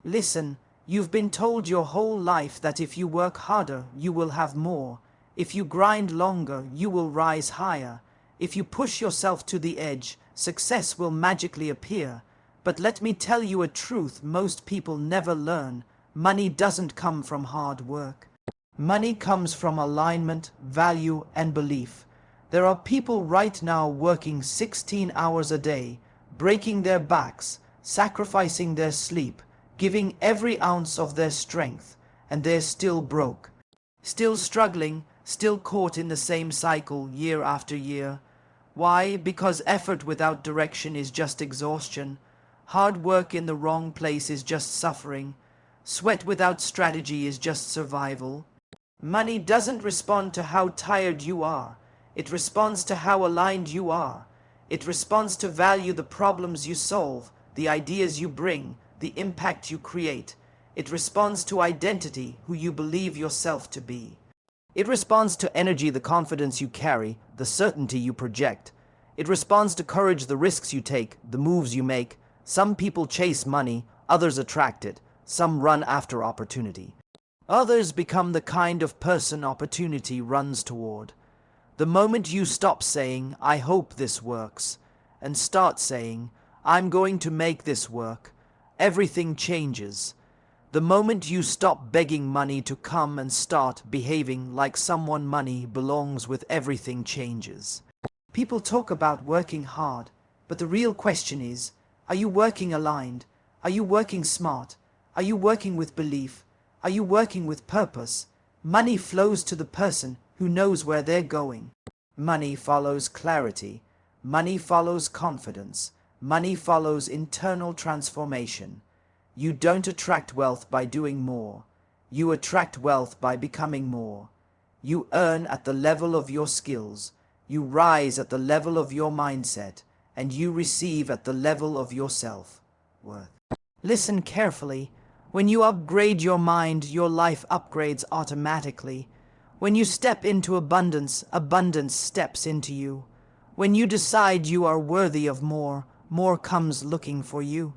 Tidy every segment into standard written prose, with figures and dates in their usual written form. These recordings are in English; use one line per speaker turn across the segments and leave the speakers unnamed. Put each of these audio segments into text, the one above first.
Listen, you've been told your whole life that if you work harder, you will have more. If you grind longer, you will rise higher. If you push yourself to the edge, success will magically appear. But let me tell you a truth most people never learn. Money doesn't come from hard work. Money comes from alignment, value, and belief. There are people right now working 16 hours a day, breaking their backs, sacrificing their sleep, giving every ounce of their strength, and they're still broke. Still struggling, still caught in the same cycle year after year. Why? Because effort without direction is just exhaustion. Hard work in the wrong place is just suffering. Sweat without strategy is just survival. Money doesn't respond to how tired you are. It responds to how aligned you are. It responds to value the problems you solve, the ideas you bring, the impact you create. It responds to identity, who you believe yourself to be. It responds to energy, the confidence you carry, the certainty you project. It responds to courage, the risks you take, the moves you make. Some people chase money, others attract it. Some run after opportunity. Others become the kind of person opportunity runs toward. The moment you stop saying, "I hope this works," and start saying, "I'm going to make this work," everything changes. The moment you stop begging money to come and start behaving like someone money belongs with, everything changes. People talk about working hard, but the real question is, are you working aligned? Are you working smart? Are you working with belief? Are you working with purpose? Money flows to the person who knows where they're going. Money follows clarity. Money follows confidence. Money follows internal transformation. You don't attract wealth by doing more. You attract wealth by becoming more. You earn at the level of your skills. You rise at the level of your mindset. And you receive at the level of your self-worth. Listen carefully. When you upgrade your mind, your life upgrades automatically. When you step into abundance, abundance steps into you. When you decide you are worthy of more, more comes looking for you.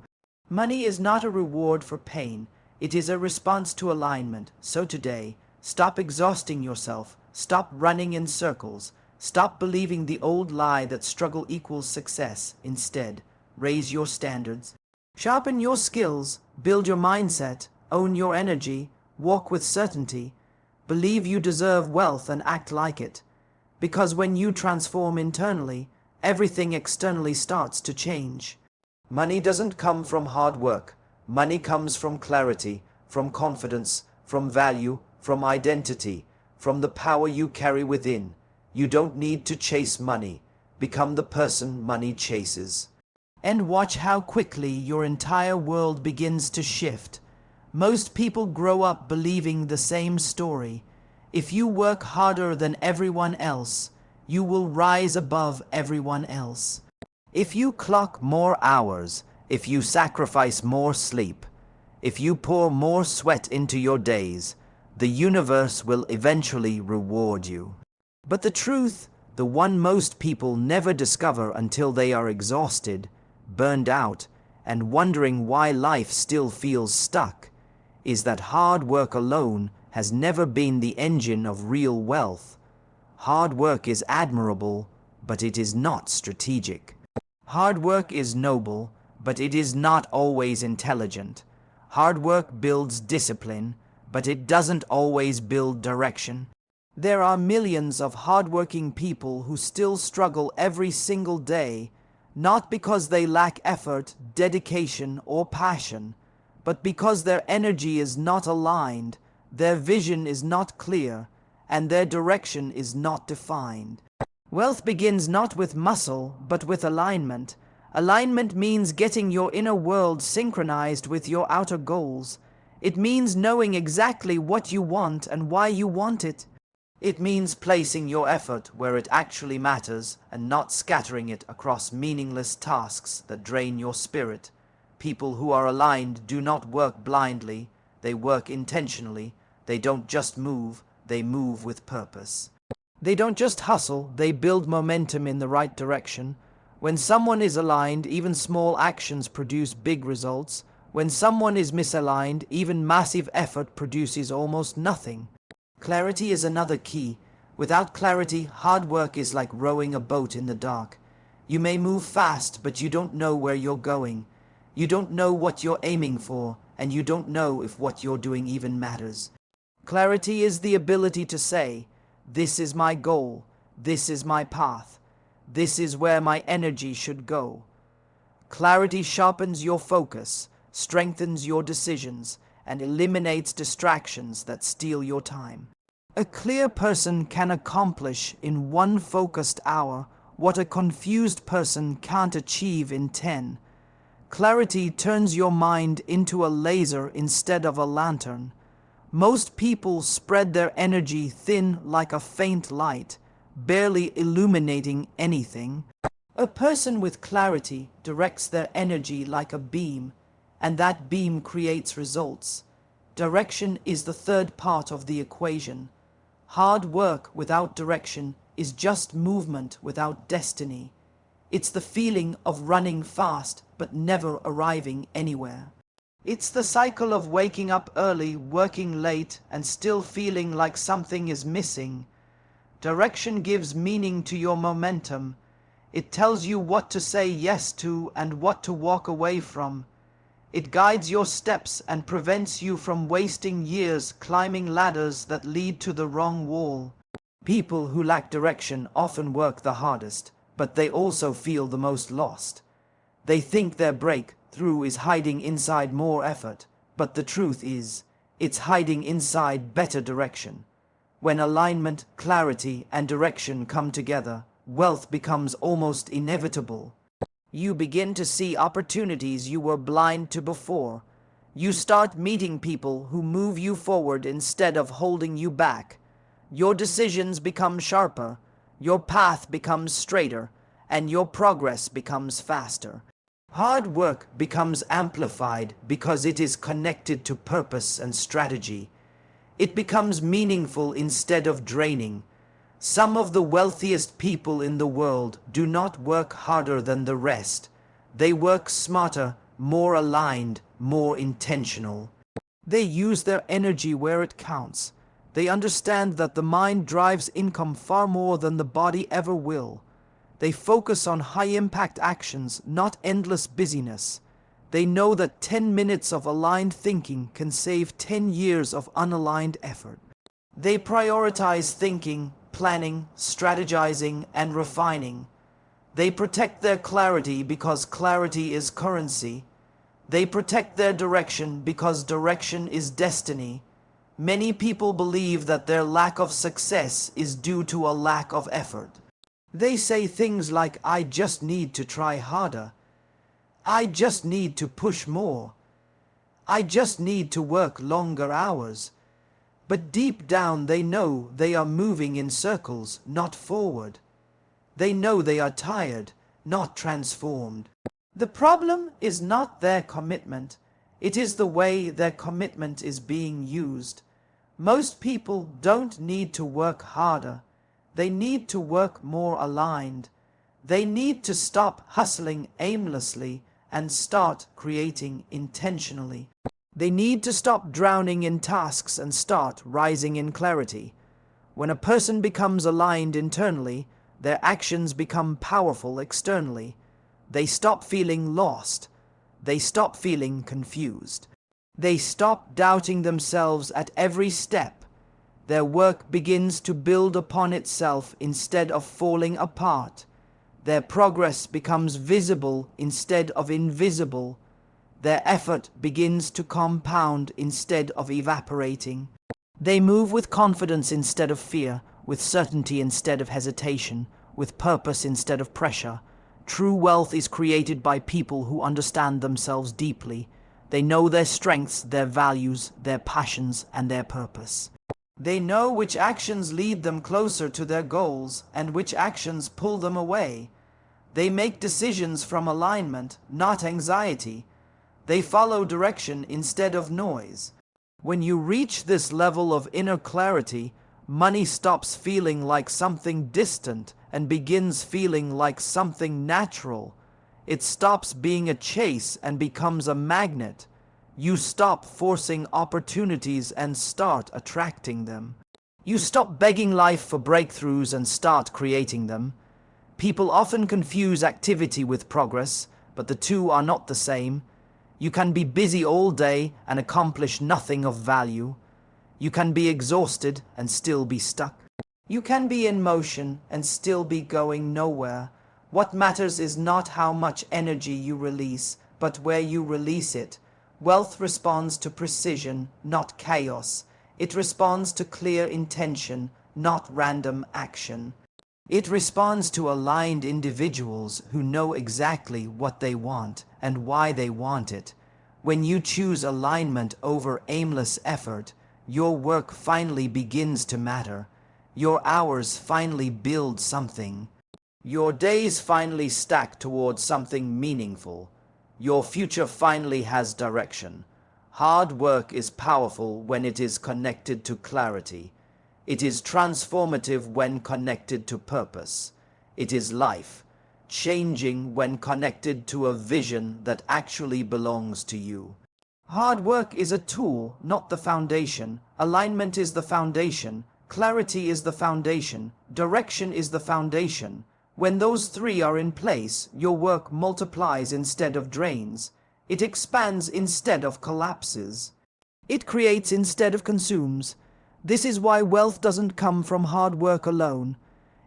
Money is not a reward for pain. It is a response to alignment. So today, stop exhausting yourself. Stop running in circles. Stop believing the old lie that struggle equals success. Instead, raise your standards. Sharpen your skills. Build your mindset. Own your energy. Walk with certainty. Believe you deserve wealth and act like it. Because when you transform internally, everything externally starts to change. Money doesn't come from hard work. Money comes from clarity, from confidence, from value, from identity, from the power you carry within. You don't need to chase money. Become the person money chases. And watch how quickly your entire world begins to shift. Most people grow up believing the same story. If you work harder than everyone else, you will rise above everyone else. If you clock more hours, if you sacrifice more sleep, if you pour more sweat into your days, the universe will eventually reward you. But the truth, the one most people never discover until they are exhausted, burned out, and wondering why life still feels stuck, is that hard work alone has never been the engine of real wealth. Hard work is admirable, but it is not strategic. Hard work is noble, but it is not always intelligent. Hard work builds discipline, but it doesn't always build direction. There are millions of hardworking people who still struggle every single day, not because they lack effort, dedication, or passion, but because their energy is not aligned, their vision is not clear, and their direction is not defined. Wealth begins not with muscle, but with alignment. Alignment means getting your inner world synchronized with your outer goals. It means knowing exactly what you want and why you want it. It means placing your effort where it actually matters and not scattering it across meaningless tasks that drain your spirit. People who are aligned do not work blindly, they work intentionally. They don't just move, they move with purpose. They don't just hustle, they build momentum in the right direction. When someone is aligned, even small actions produce big results. When someone is misaligned, even massive effort produces almost nothing. Clarity is another key. Without clarity, hard work is like rowing a boat in the dark. You may move fast, but you don't know where you're going. You don't know what you're aiming for, and you don't know if what you're doing even matters. Clarity is the ability to say, "This is my goal, this is my path, this is where my energy should go." Clarity sharpens your focus, strengthens your decisions, and eliminates distractions that steal your time. A clear person can accomplish in one focused hour what a confused person can't achieve in 10. Clarity turns your mind into a laser instead of a lantern. Most people spread their energy thin like a faint light, barely illuminating anything. A person with clarity directs their energy like a beam, and that beam creates results. Direction is the third part of the equation. Hard work without direction is just movement without destiny. It's the feeling of running fast but never arriving anywhere. It's the cycle of waking up early, working late, and still feeling like something is missing. Direction gives meaning to your momentum. It tells you what to say yes to and what to walk away from. It guides your steps and prevents you from wasting years climbing ladders that lead to the wrong wall. People who lack direction often work the hardest, but they also feel the most lost. They think their breakthrough is hiding inside more effort, but the truth is, it's hiding inside better direction. When alignment, clarity, and direction come together, wealth becomes almost inevitable. You begin to see opportunities you were blind to before. You start meeting people who move you forward instead of holding you back. Your decisions become sharper, your path becomes straighter, and your progress becomes faster. Hard work becomes amplified because it is connected to purpose and strategy. It becomes meaningful instead of draining. Some of the wealthiest people in the world do not work harder than the rest. They work smarter, more aligned, more intentional. They use their energy where it counts. They understand that the mind drives income far more than the body ever will. They focus on high-impact actions, not endless busyness. They know that 10 minutes of aligned thinking can save 10 years of unaligned effort. They prioritize thinking, planning, strategizing, and refining. They protect their clarity because clarity is currency. They protect their direction because direction is destiny. Many people believe that their lack of success is due to a lack of effort. They say things like, "I just need to try harder. I just need to push more. I just need to work longer hours." But deep down they know they are moving in circles, not forward. They know they are tired, not transformed. The problem is not their commitment. It is the way their commitment is being used. Most people don't need to work harder. They need to work more aligned. They need to stop hustling aimlessly and start creating intentionally. They need to stop drowning in tasks and start rising in clarity. When a person becomes aligned internally, their actions become powerful externally. They stop feeling lost. They stop feeling confused. They stop doubting themselves at every step. Their work begins to build upon itself instead of falling apart. Their progress becomes visible instead of invisible. Their effort begins to compound instead of evaporating. They move with confidence instead of fear, with certainty instead of hesitation, with purpose instead of pressure. True wealth is created by people who understand themselves deeply. They know their strengths, their values, their passions, and their purpose. They know which actions lead them closer to their goals and which actions pull them away. They make decisions from alignment, not anxiety. They follow direction instead of noise. When you reach this level of inner clarity, money stops feeling like something distant and begins feeling like something natural. It stops being a chase and becomes a magnet. You stop forcing opportunities and start attracting them. You stop begging life for breakthroughs and start creating them. People often confuse activity with progress, but the two are not the same. You can be busy all day and accomplish nothing of value. You can be exhausted and still be stuck. You can be in motion and still be going nowhere. What matters is not how much energy you release, but where you release it. Wealth responds to precision, not chaos. It responds to clear intention, not random action. It responds to aligned individuals who know exactly what they want and why they want it. When you choose alignment over aimless effort, your work finally begins to matter. Your hours finally build something. Your days finally stack towards something meaningful. Your future finally has direction. Hard work is powerful when it is connected to clarity. It is transformative when connected to purpose. It is life, changing when connected to a vision that actually belongs to you. Hard work is a tool, not the foundation. Alignment is the foundation. Clarity is the foundation. Direction is the foundation. When those three are in place, your work multiplies instead of drains. It expands instead of collapses. It creates instead of consumes. This is why wealth doesn't come from hard work alone.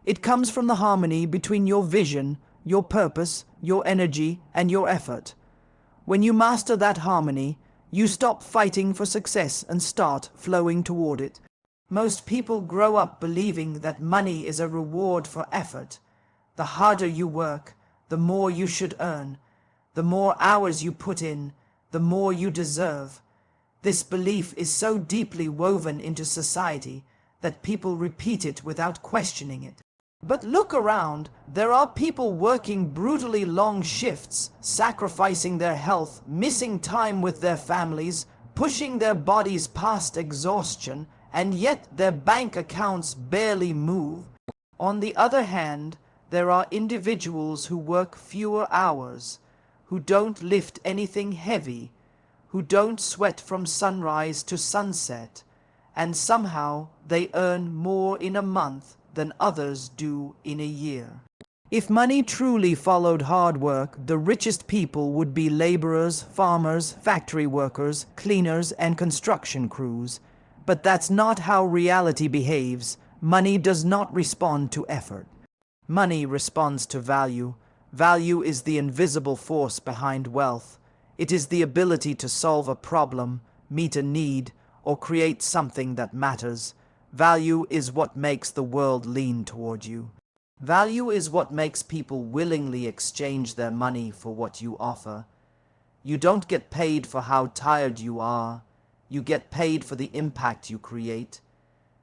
It comes from the harmony between your vision, your purpose, your energy, and your effort. When you master that harmony, you stop fighting for success and start flowing toward it. Most people grow up believing that money is a reward for effort. The harder you work, the more you should earn. The more hours you put in, the more you deserve. This belief is so deeply woven into society that people repeat it without questioning it. But look around, there are people working brutally long shifts, sacrificing their health, missing time with their families, pushing their bodies past exhaustion, and yet their bank accounts barely move. On the other hand, there are individuals who work fewer hours, who don't lift anything heavy, who don't sweat from sunrise to sunset, and somehow they earn more in a month than others do in a year. If money truly followed hard work, the richest people would be laborers, farmers, factory workers, cleaners, and construction crews. But that's not how reality behaves. Money does not respond to effort. Money responds to value. Value is the invisible force behind wealth. It is the ability to solve a problem, meet a need, or create something that matters. Value is what makes the world lean toward you. Value is what makes people willingly exchange their money for what you offer. You don't get paid for how tired you are. You get paid for the impact you create.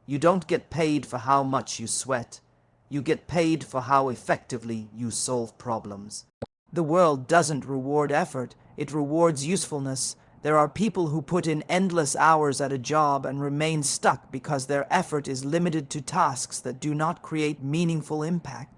You don't get paid for how much you sweat. You get paid for how effectively you solve problems. The world doesn't reward effort, it rewards usefulness. There are people who put in endless hours at a job and remain stuck because their effort is limited to tasks that do not create meaningful impact.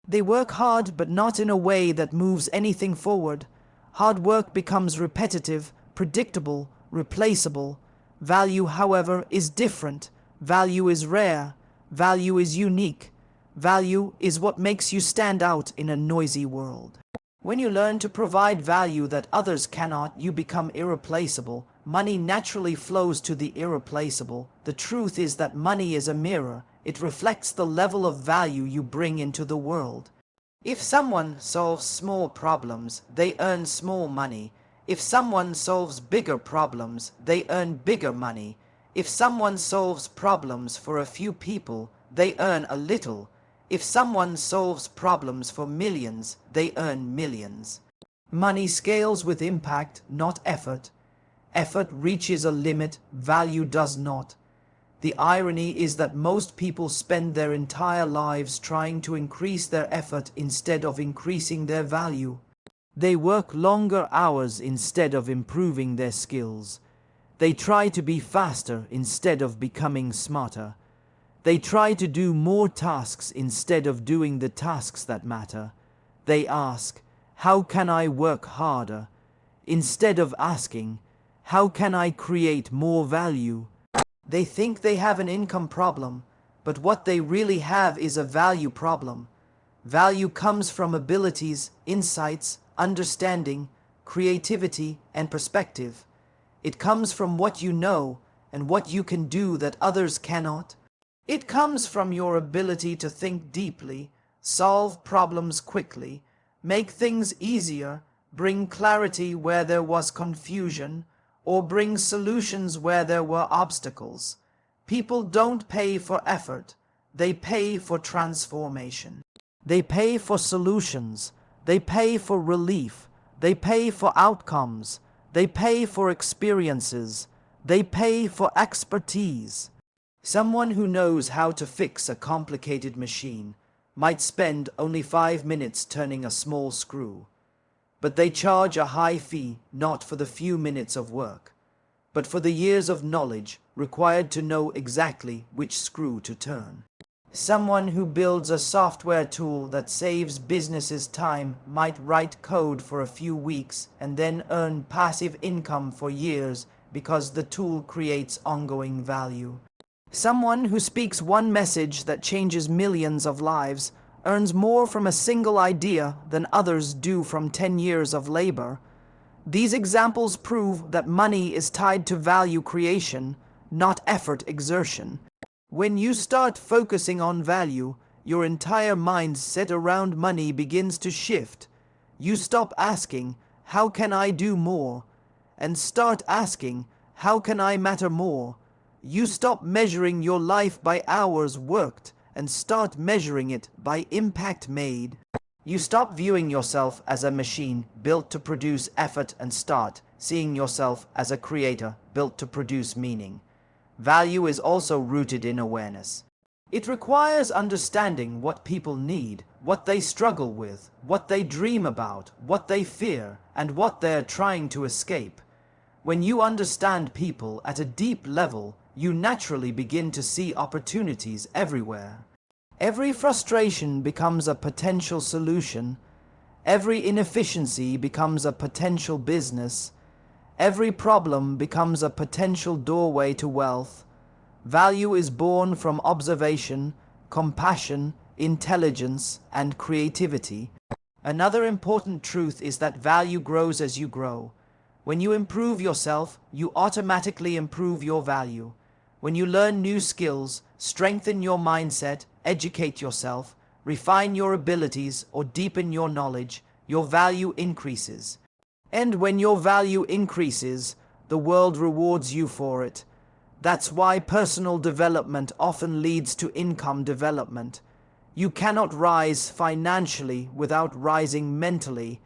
They work hard, but not in a way that moves anything forward. Hard work becomes repetitive, predictable, replaceable. Value, however, is different. Value is rare. Value is unique. Value is what makes you stand out in a noisy world. When you learn to provide value that others cannot, you become irreplaceable. Money naturally flows to the irreplaceable. The truth is that money is a mirror. It reflects the level of value you bring into the world. If someone solves small problems, they earn small money. If someone solves bigger problems, they earn bigger money. If someone solves problems for a few people, they earn a little. If someone solves problems for millions, they earn millions. Money scales with impact, not effort. Effort reaches a limit, value does not. The irony is that most people spend their entire lives trying to increase their effort instead of increasing their value. They work longer hours instead of improving their skills. They try to be faster instead of becoming smarter. They try to do more tasks instead of doing the tasks that matter. They ask, "How can I work harder?" instead of asking, How can I create more value? They think they have an income problem, but what they really have is a value problem. Value comes from abilities, insights, understanding, creativity, and perspective. It comes from what you know and what you can do that others cannot. It comes from your ability to think deeply, solve problems quickly, make things easier, bring clarity where there was confusion, or bring solutions where there were obstacles. People don't pay for effort, they pay for transformation. They pay for solutions, they pay for relief, they pay for outcomes, they pay for experiences, they pay for expertise. Someone who knows how to fix a complicated machine might spend only 5 minutes turning a small screw, but they charge a high fee not for the few minutes of work, but for the years of knowledge required to know exactly which screw to turn. Someone who builds a software tool that saves businesses time might write code for a few weeks and then earn passive income for years because the tool creates ongoing value. Someone who speaks one message that changes millions of lives earns more from a single idea than others do from 10 years of labor. These examples prove that money is tied to value creation, not effort exertion. When you start focusing on value, your entire mindset around money begins to shift. You stop asking, "How can I do more?" and start asking, "How can I matter more?" You stop measuring your life by hours worked and start measuring it by impact made. You stop viewing yourself as a machine built to produce effort and start seeing yourself as a creator built to produce meaning. Value is also rooted in awareness. It requires understanding what people need, what they struggle with, what they dream about, what they fear, and what they're trying to escape. When you understand people at a deep level, you naturally begin to see opportunities everywhere. Every frustration becomes a potential solution. Every inefficiency becomes a potential business. Every problem becomes a potential doorway to wealth. Value is born from observation, compassion, intelligence, and creativity. Another important truth is that value grows as you grow. When you improve yourself, you automatically improve your value. When you learn new skills, strengthen your mindset, educate yourself, refine your abilities, or deepen your knowledge, your value increases. And when your value increases, the world rewards you for it. That's why personal development often leads to income development. You cannot rise financially without rising mentally.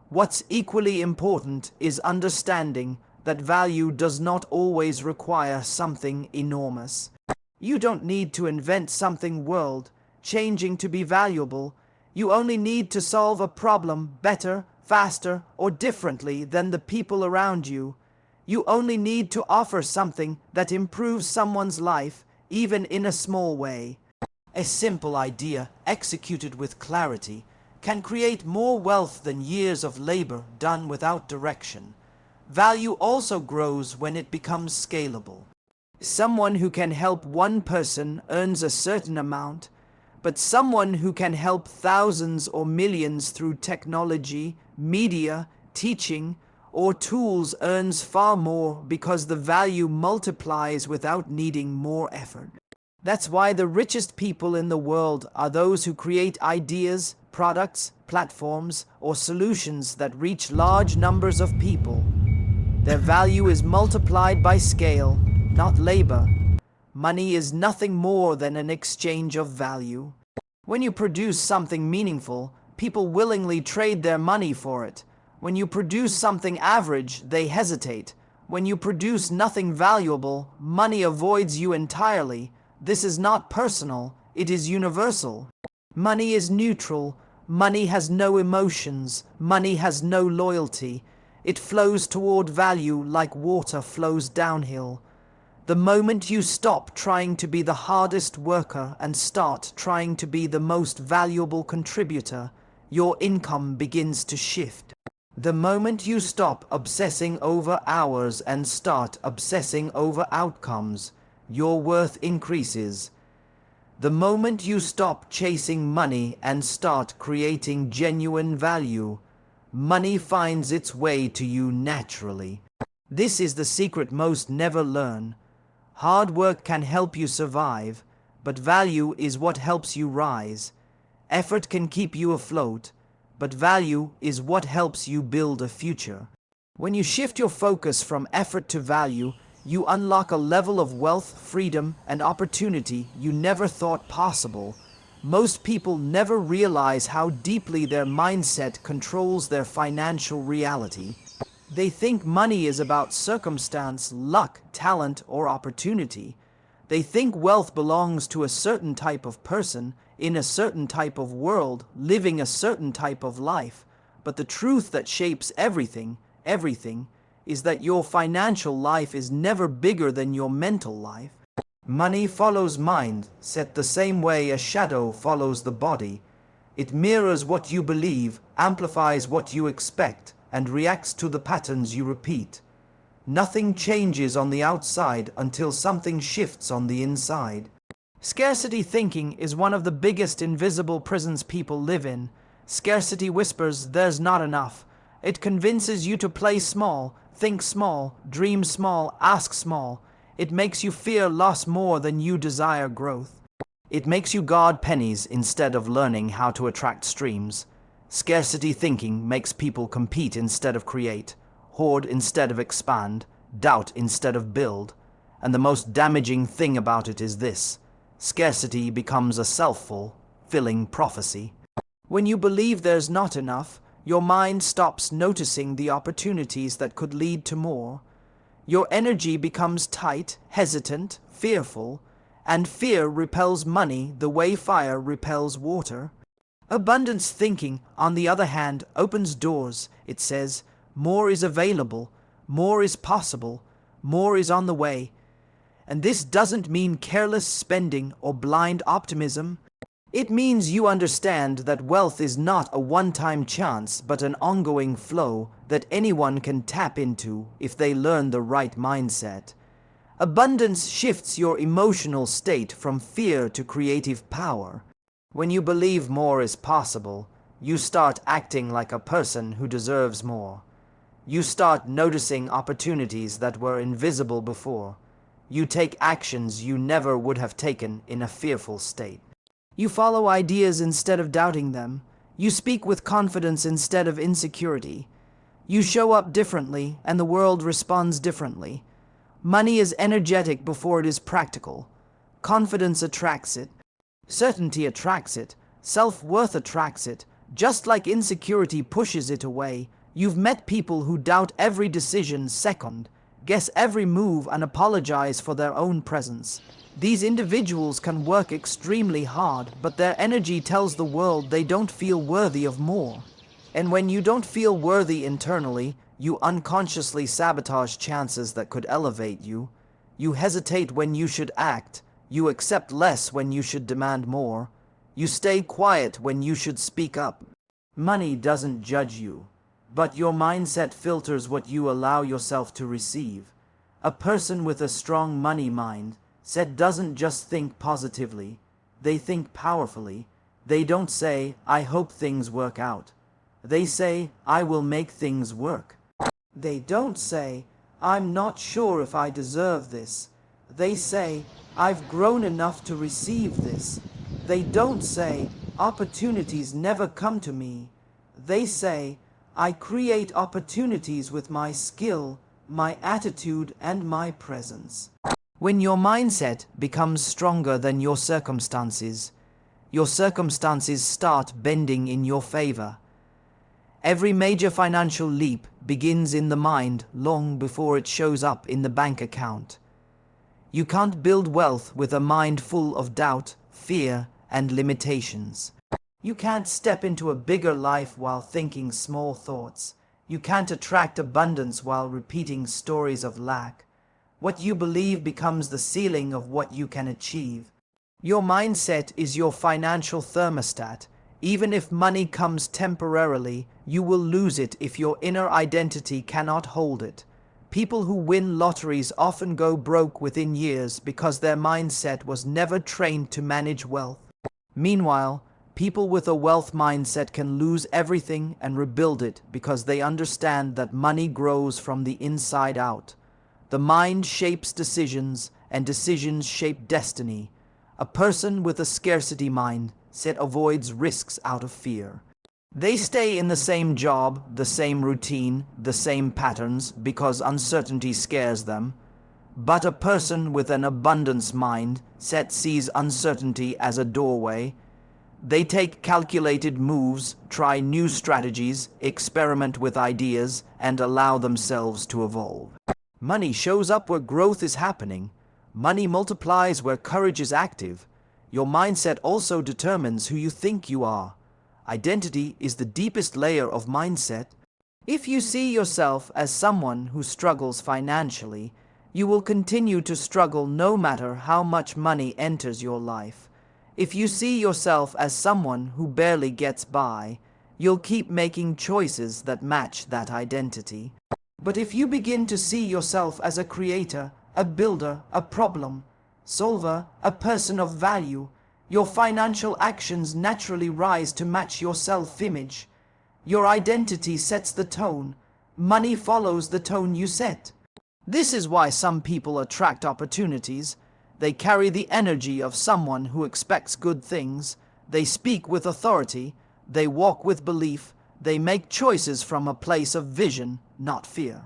What's equally important is understanding that value does not always require something enormous. You don't need to invent something world-changing to be valuable. You only need to solve a problem better, faster, or differently than the people around you. You only need to offer something that improves someone's life, even in a small way. A simple idea, executed with clarity, can create more wealth than years of labor done without direction. Value also grows when it becomes scalable. Someone who can help one person earns a certain amount, but someone who can help thousands or millions through technology, media, teaching, or tools earns far more because the value multiplies without needing more effort. That's why the richest people in the world are those who create ideas, products, platforms, or solutions that reach large numbers of people. Their value is multiplied by scale, not labor. Money is nothing more than an exchange of value. When you produce something meaningful, people willingly trade their money for it. When you produce something average, they hesitate. When you produce nothing valuable, money avoids you entirely. This is not personal, it is universal. Money is neutral. Money has no emotions. Money has no loyalty. It flows toward value like water flows downhill. The moment you stop trying to be the hardest worker and start trying to be the most valuable contributor, your income begins to shift. The moment you stop obsessing over hours and start obsessing over outcomes, your worth increases. The moment you stop chasing money and start creating genuine value, money finds its way to you naturally. This is the secret most never learn. Hard work can help you survive, but value is what helps you rise. Effort can keep you afloat, but value is what helps you build a future. When you shift your focus from effort to value, you unlock a level of wealth, freedom, and opportunity you never thought possible. Most people never realize how deeply their mindset controls their financial reality. They think money is about circumstance, luck, talent, or opportunity. They think wealth belongs to a certain type of person, in a certain type of world, living a certain type of life. But the truth that shapes everything, is that your financial life is never bigger than your mental life. Money follows mind, set the same way a shadow follows the body. It mirrors what you believe, amplifies what you expect, and reacts to the patterns you repeat. Nothing changes on the outside until something shifts on the inside. Scarcity thinking is one of the biggest invisible prisons people live in. Scarcity whispers, "There's not enough." It convinces you to play small, think small, dream small, ask small. It makes you fear loss more than you desire growth. It makes you guard pennies instead of learning how to attract streams. Scarcity thinking makes people compete instead of create, hoard instead of expand, doubt instead of build. And the most damaging thing about it is this: scarcity becomes a self-fulfilling prophecy. When you believe there's not enough, your mind stops noticing the opportunities that could lead to more. Your energy becomes tight, hesitant, fearful, and fear repels money the way fire repels water. Abundance thinking, on the other hand, opens doors. It says, more is available, more is possible, more is on the way. And this doesn't mean careless spending or blind optimism. It means you understand that wealth is not a one-time chance, but an ongoing flow that anyone can tap into if they learn the right mindset. Abundance shifts your emotional state from fear to creative power. When you believe more is possible, you start acting like a person who deserves more. You start noticing opportunities that were invisible before. You take actions you never would have taken in a fearful state. You follow ideas instead of doubting them. You speak with confidence instead of insecurity. You show up differently, and the world responds differently. Money is energetic before it is practical. Confidence attracts it. Certainty attracts it. Self-worth attracts it. Just like insecurity pushes it away, you've met people who doubt every decision second, guess every move, and apologize for their own presence. These individuals can work extremely hard, but their energy tells the world they don't feel worthy of more. And when you don't feel worthy internally, you unconsciously sabotage chances that could elevate you. You hesitate when you should act. You accept less when you should demand more. You stay quiet when you should speak up. Money doesn't judge you, but your mindset filters what you allow yourself to receive. A person with a strong money mindset doesn't just think positively, they think powerfully. They don't say, "I hope things work out." They say, "I will make things work." They don't say, "I'm not sure if I deserve this." They say, "I've grown enough to receive this." They don't say, "Opportunities never come to me." They say, "I create opportunities with my skill, my attitude, and my presence." When your mindset becomes stronger than your circumstances start bending in your favor. Every major financial leap begins in the mind long before it shows up in the bank account. You can't build wealth with a mind full of doubt, fear, and limitations. You can't step into a bigger life while thinking small thoughts. You can't attract abundance while repeating stories of lack. What you believe becomes the ceiling of what you can achieve. Your mindset is your financial thermostat. Even if money comes temporarily, you will lose it if your inner identity cannot hold it. People who win lotteries often go broke within years because their mindset was never trained to manage wealth. Meanwhile, people with a wealth mindset can lose everything and rebuild it because they understand that money grows from the inside out. The mind shapes decisions, and decisions shape destiny. A person with a scarcity mindset avoids risks out of fear. They stay in the same job, the same routine, the same patterns because uncertainty scares them. But a person with an abundance mindset sees uncertainty as a doorway. They take calculated moves, try new strategies, experiment with ideas, and allow themselves to evolve. Money shows up where growth is happening. Money multiplies where courage is active. Your mindset also determines who you think you are. Identity is the deepest layer of mindset. If you see yourself as someone who struggles financially, you will continue to struggle no matter how much money enters your life. If you see yourself as someone who barely gets by, you'll keep making choices that match that identity. But if you begin to see yourself as a creator, a builder, a problem solver, a person of value, your financial actions naturally rise to match your self-image. Your identity sets the tone. Money follows the tone you set. This is why some people attract opportunities. They carry the energy of someone who expects good things. They speak with authority. They walk with belief. They make choices from a place of vision, not fear.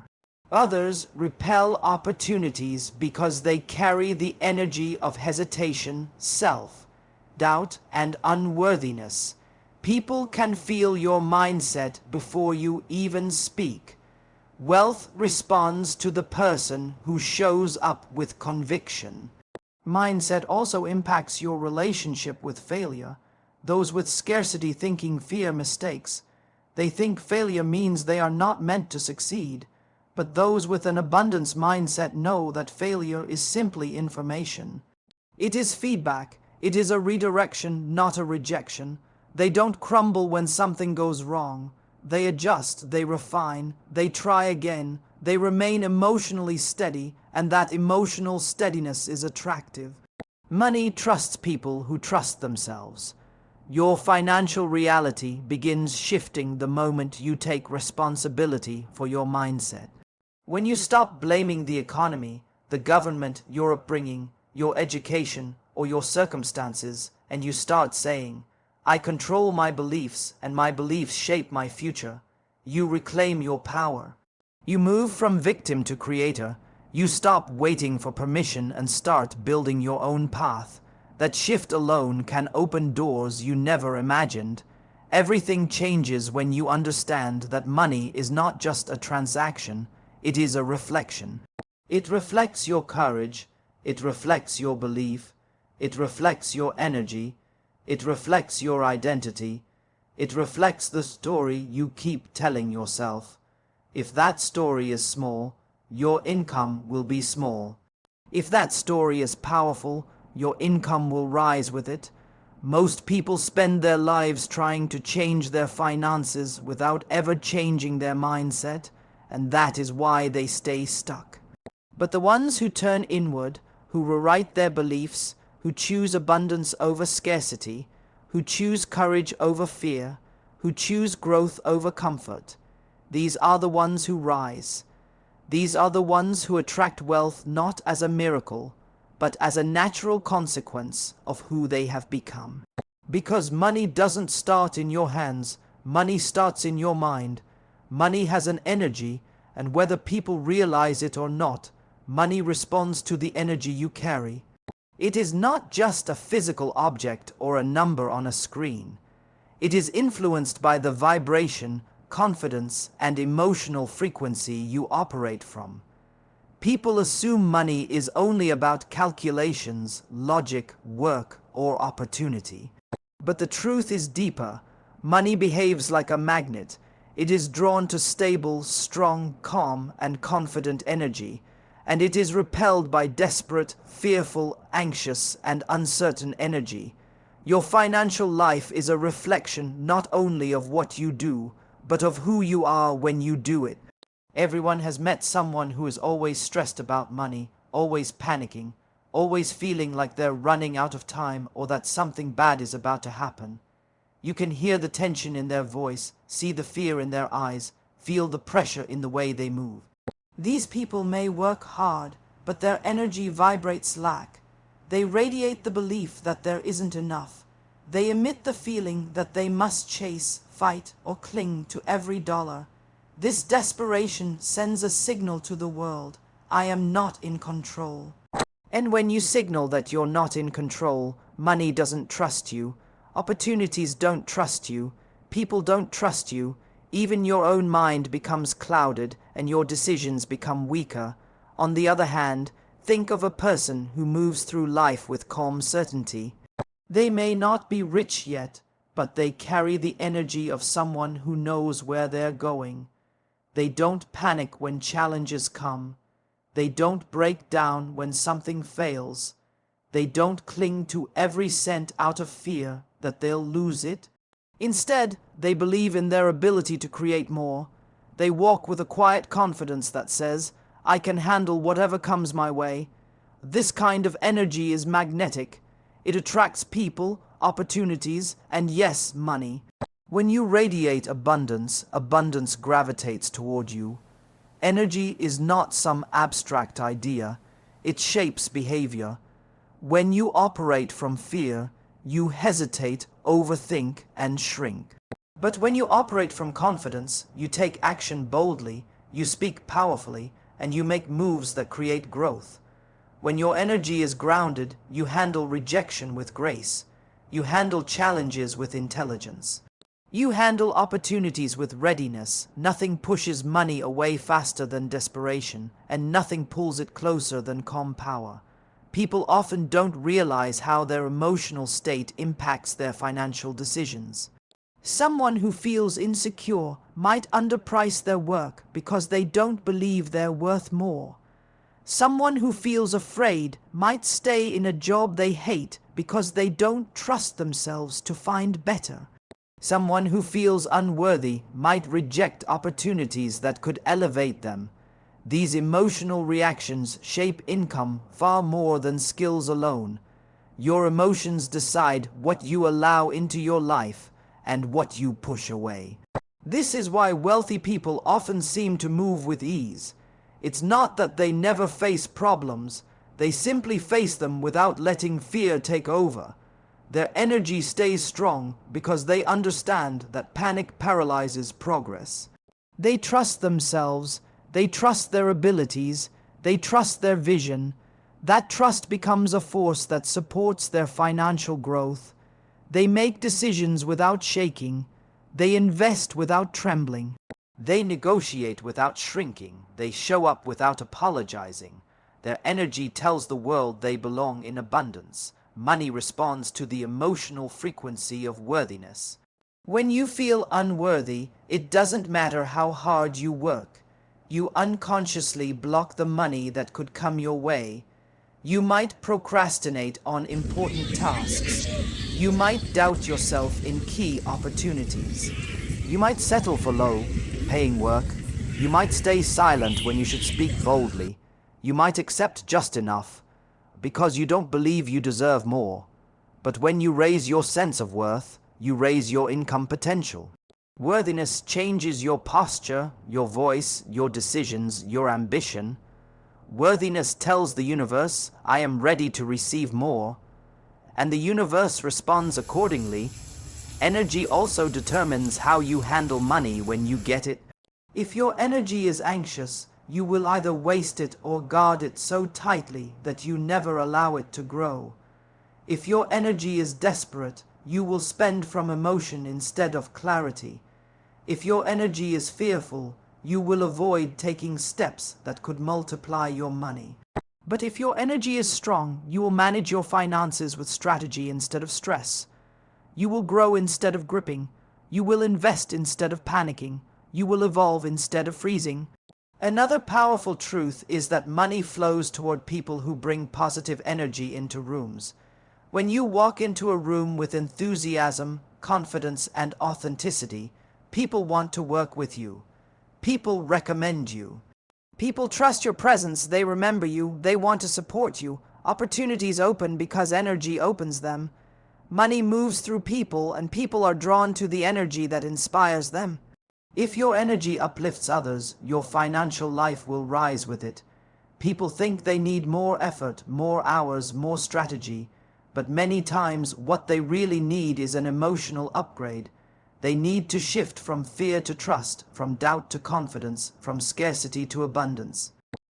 Others repel opportunities because they carry the energy of hesitation, self-doubt, and unworthiness. People can feel your mindset before you even speak. Wealth responds to the person who shows up with conviction. Mindset also impacts your relationship with failure. Those with scarcity thinking fear mistakes. They think failure means they are not meant to succeed. But those with an abundance mindset know that failure is simply information. It is feedback. It is a redirection, not a rejection. They don't crumble when something goes wrong. They adjust, they refine, they try again. They remain emotionally steady, and that emotional steadiness is attractive. Money trusts people who trust themselves. Your financial reality begins shifting the moment you take responsibility for your mindset. When you stop blaming the economy, the government, your upbringing, your education, or your circumstances, and you start saying, "I control my beliefs, and my beliefs shape my future," you reclaim your power. You move from victim to creator. You stop waiting for permission and start building your own path. That shift alone can open doors you never imagined. Everything changes when you understand that money is not just a transaction. It is a reflection. It reflects your courage. It reflects your belief. It reflects your energy. It reflects your identity. It reflects the story you keep telling yourself. If that story is small, your income will be small. If that story is powerful, your income will rise with it. Most people spend their lives trying to change their finances without ever changing their mindset. And that is why they stay stuck. But the ones who turn inward, who rewrite their beliefs, who choose abundance over scarcity, who choose courage over fear, who choose growth over comfort, these are the ones who rise. These are the ones who attract wealth not as a miracle, but as a natural consequence of who they have become. Because money doesn't start in your hands, money starts in your mind. Money has an energy, and whether people realize it or not, money responds to the energy you carry. It is not just a physical object or a number on a screen. It is influenced by the vibration, confidence, and emotional frequency you operate from. People assume money is only about calculations, logic, work, or opportunity. But the truth is deeper. Money behaves like a magnet. It is drawn to stable, strong, calm, and confident energy, and it is repelled by desperate, fearful, anxious, and uncertain energy. Your financial life is a reflection not only of what you do, but of who you are when you do it. Everyone has met someone who is always stressed about money, always panicking, always feeling like they're running out of time or that something bad is about to happen. You can hear the tension in their voice, see the fear in their eyes, feel the pressure in the way they move. These people may work hard, but their energy vibrates lack. They radiate the belief that there isn't enough. They emit the feeling that they must chase, fight, or cling to every dollar. This desperation sends a signal to the world: I am not in control. And when you signal that you're not in control, money doesn't trust you, opportunities don't trust you, people don't trust you, even your own mind becomes clouded and your decisions become weaker. On the other hand, think of a person who moves through life with calm certainty. They may not be rich yet, but they carry the energy of someone who knows where they're going. They don't panic when challenges come. They don't break down when something fails. They don't cling to every cent out of fear that they'll lose it. Instead, they believe in their ability to create more. They walk with a quiet confidence that says, I can handle whatever comes my way. This kind of energy is magnetic. It attracts people, opportunities, and yes, money. When you radiate abundance, abundance gravitates toward you. Energy is not some abstract idea. It shapes behavior. When you operate from fear, you hesitate, overthink, and shrink. But when you operate from confidence, you take action boldly, you speak powerfully, and you make moves that create growth. When your energy is grounded, you handle rejection with grace. You handle challenges with intelligence. You handle opportunities with readiness. Nothing pushes money away faster than desperation, and nothing pulls it closer than calm power. People often don't realize how their emotional state impacts their financial decisions. Someone who feels insecure might underprice their work because they don't believe they're worth more. Someone who feels afraid might stay in a job they hate because they don't trust themselves to find better. Someone who feels unworthy might reject opportunities that could elevate them. These emotional reactions shape income far more than skills alone. Your emotions decide what you allow into your life and what you push away. This is why wealthy people often seem to move with ease. It's not that they never face problems, they simply face them without letting fear take over. Their energy stays strong because they understand that panic paralyzes progress. They trust themselves, they trust their abilities, they trust their vision. That trust becomes a force that supports their financial growth. They make decisions without shaking. They invest without trembling. They negotiate without shrinking. They show up without apologizing. Their energy tells the world they belong in abundance. Money responds to the emotional frequency of worthiness. When you feel unworthy, it doesn't matter how hard you work. You unconsciously block the money that could come your way. You might procrastinate on important tasks. You might doubt yourself in key opportunities. You might settle for low-paying work. You might stay silent when you should speak boldly. You might accept just enough because you don't believe you deserve more. But when you raise your sense of worth, you raise your income potential. Worthiness changes your posture, your voice, your decisions, your ambition. Worthiness tells the universe, I am ready to receive more. And the universe responds accordingly. Energy also determines how you handle money when you get it. If your energy is anxious, you will either waste it or guard it so tightly that you never allow it to grow. If your energy is desperate, you will spend from emotion instead of clarity. If your energy is fearful, you will avoid taking steps that could multiply your money. But if your energy is strong, you will manage your finances with strategy instead of stress. You will grow instead of gripping. You will invest instead of panicking. You will evolve instead of freezing. Another powerful truth is that money flows toward people who bring positive energy into rooms. When you walk into a room with enthusiasm, confidence, and authenticity, people want to work with you. People recommend you. People trust your presence, they remember you, they want to support you. Opportunities open because energy opens them. Money moves through people, and people are drawn to the energy that inspires them. If your energy uplifts others, your financial life will rise with it. People think they need more effort, more hours, more strategy, but many times what they really need is an emotional upgrade. They need to shift from fear to trust, from doubt to confidence, from scarcity to abundance.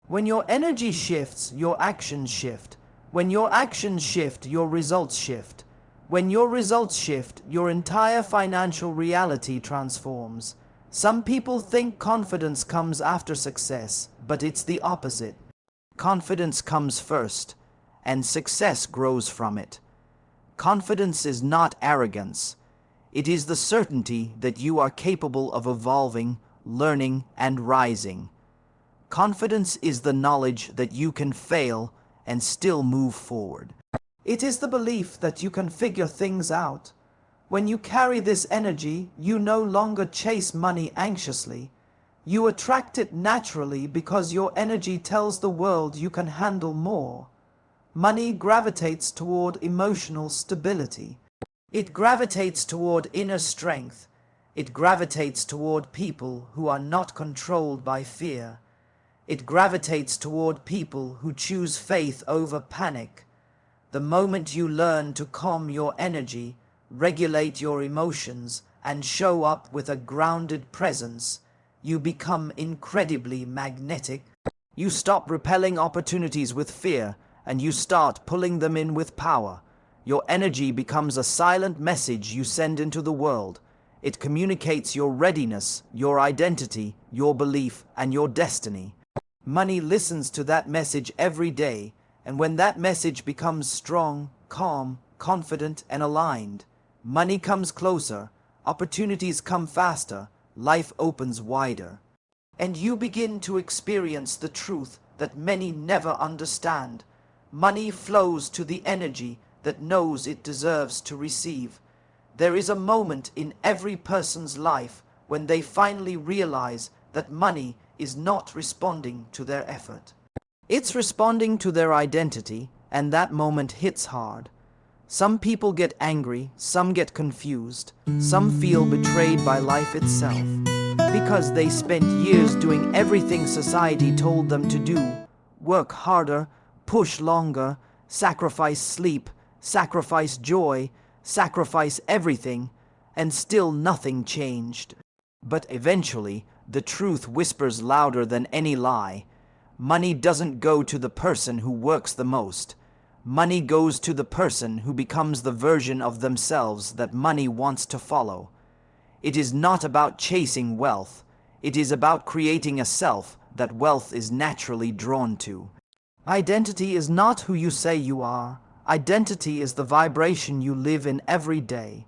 When your energy shifts, your actions shift. When your actions shift, your results shift. When your results shift, your entire financial reality transforms. Some people think confidence comes after success, but it's the opposite. Confidence comes first, and success grows from it. Confidence is not arrogance. It is the certainty that you are capable of evolving, learning, and rising. Confidence is the knowledge that you can fail and still move forward. It is the belief that you can figure things out. When you carry this energy, you no longer chase money anxiously. You attract it naturally because your energy tells the world you can handle more. Money gravitates toward emotional stability. It gravitates toward inner strength. It gravitates toward people who are not controlled by fear. It gravitates toward people who choose faith over panic. The moment you learn to calm your energy, regulate your emotions, and show up with a grounded presence, you become incredibly magnetic. You stop repelling opportunities with fear, and you start pulling them in with power. Your energy becomes a silent message you send into the world. It communicates your readiness, your identity, your belief, and your destiny. Money listens to that message every day, and when that message becomes strong, calm, confident, and aligned, money comes closer, opportunities come faster, life opens wider. And you begin to experience the truth that many never understand. Money flows to the energy that knows it deserves to receive. There is a moment in every person's life when they finally realize that money is not responding to their effort. It's responding to their identity, and that moment hits hard. Some people get angry, some get confused, some feel betrayed by life itself, because they spent years doing everything society told them to do. Work harder, push longer, sacrifice sleep, sacrifice joy, sacrifice everything, and still nothing changed. But eventually, the truth whispers louder than any lie. Money doesn't go to the person who works the most. Money goes to the person who becomes the version of themselves that money wants to follow. It is not about chasing wealth. It is about creating a self that wealth is naturally drawn to. Identity is not who you say you are. Identity is the vibration you live in every day.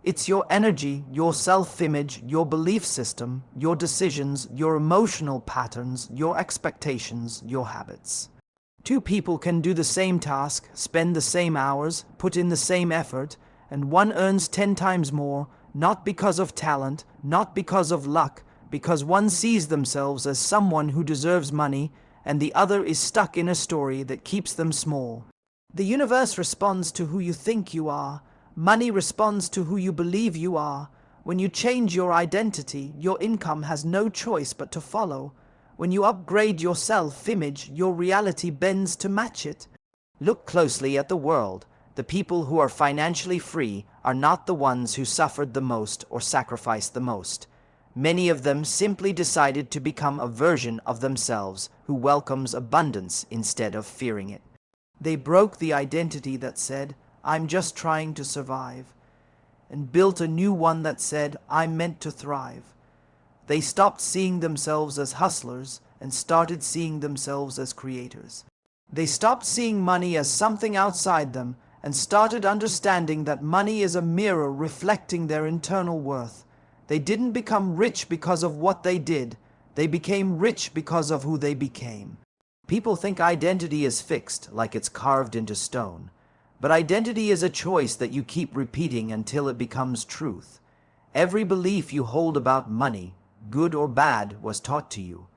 It's your energy, your self-image, your belief system, your decisions, your emotional patterns, your expectations, your habits. Two people can do the same task, spend the same hours, put in the same effort, and one earns 10 times more, not because of talent, not because of luck, because one sees themselves as someone who deserves money, and the other is stuck in a story that keeps them small. The universe responds to who you think you are. Money responds to who you believe you are. When you change your identity, your income has no choice but to follow. When you upgrade your self-image, your reality bends to match it. Look closely at the world. The people who are financially free are not the ones who suffered the most or sacrificed the most. Many of them simply decided to become a version of themselves who welcomes abundance instead of fearing it. They broke the identity that said, "I'm just trying to survive," and built a new one that said, "I'm meant to thrive." They stopped seeing themselves as hustlers and started seeing themselves as creators. They stopped seeing money as something outside them and started understanding that money is a mirror reflecting their internal worth. They didn't become rich because of what they did. They became rich because of who they became. People think identity is fixed, like it's carved into stone. But identity is a choice that you keep repeating until it becomes truth. Every belief you hold about money, good or bad, was taught to you.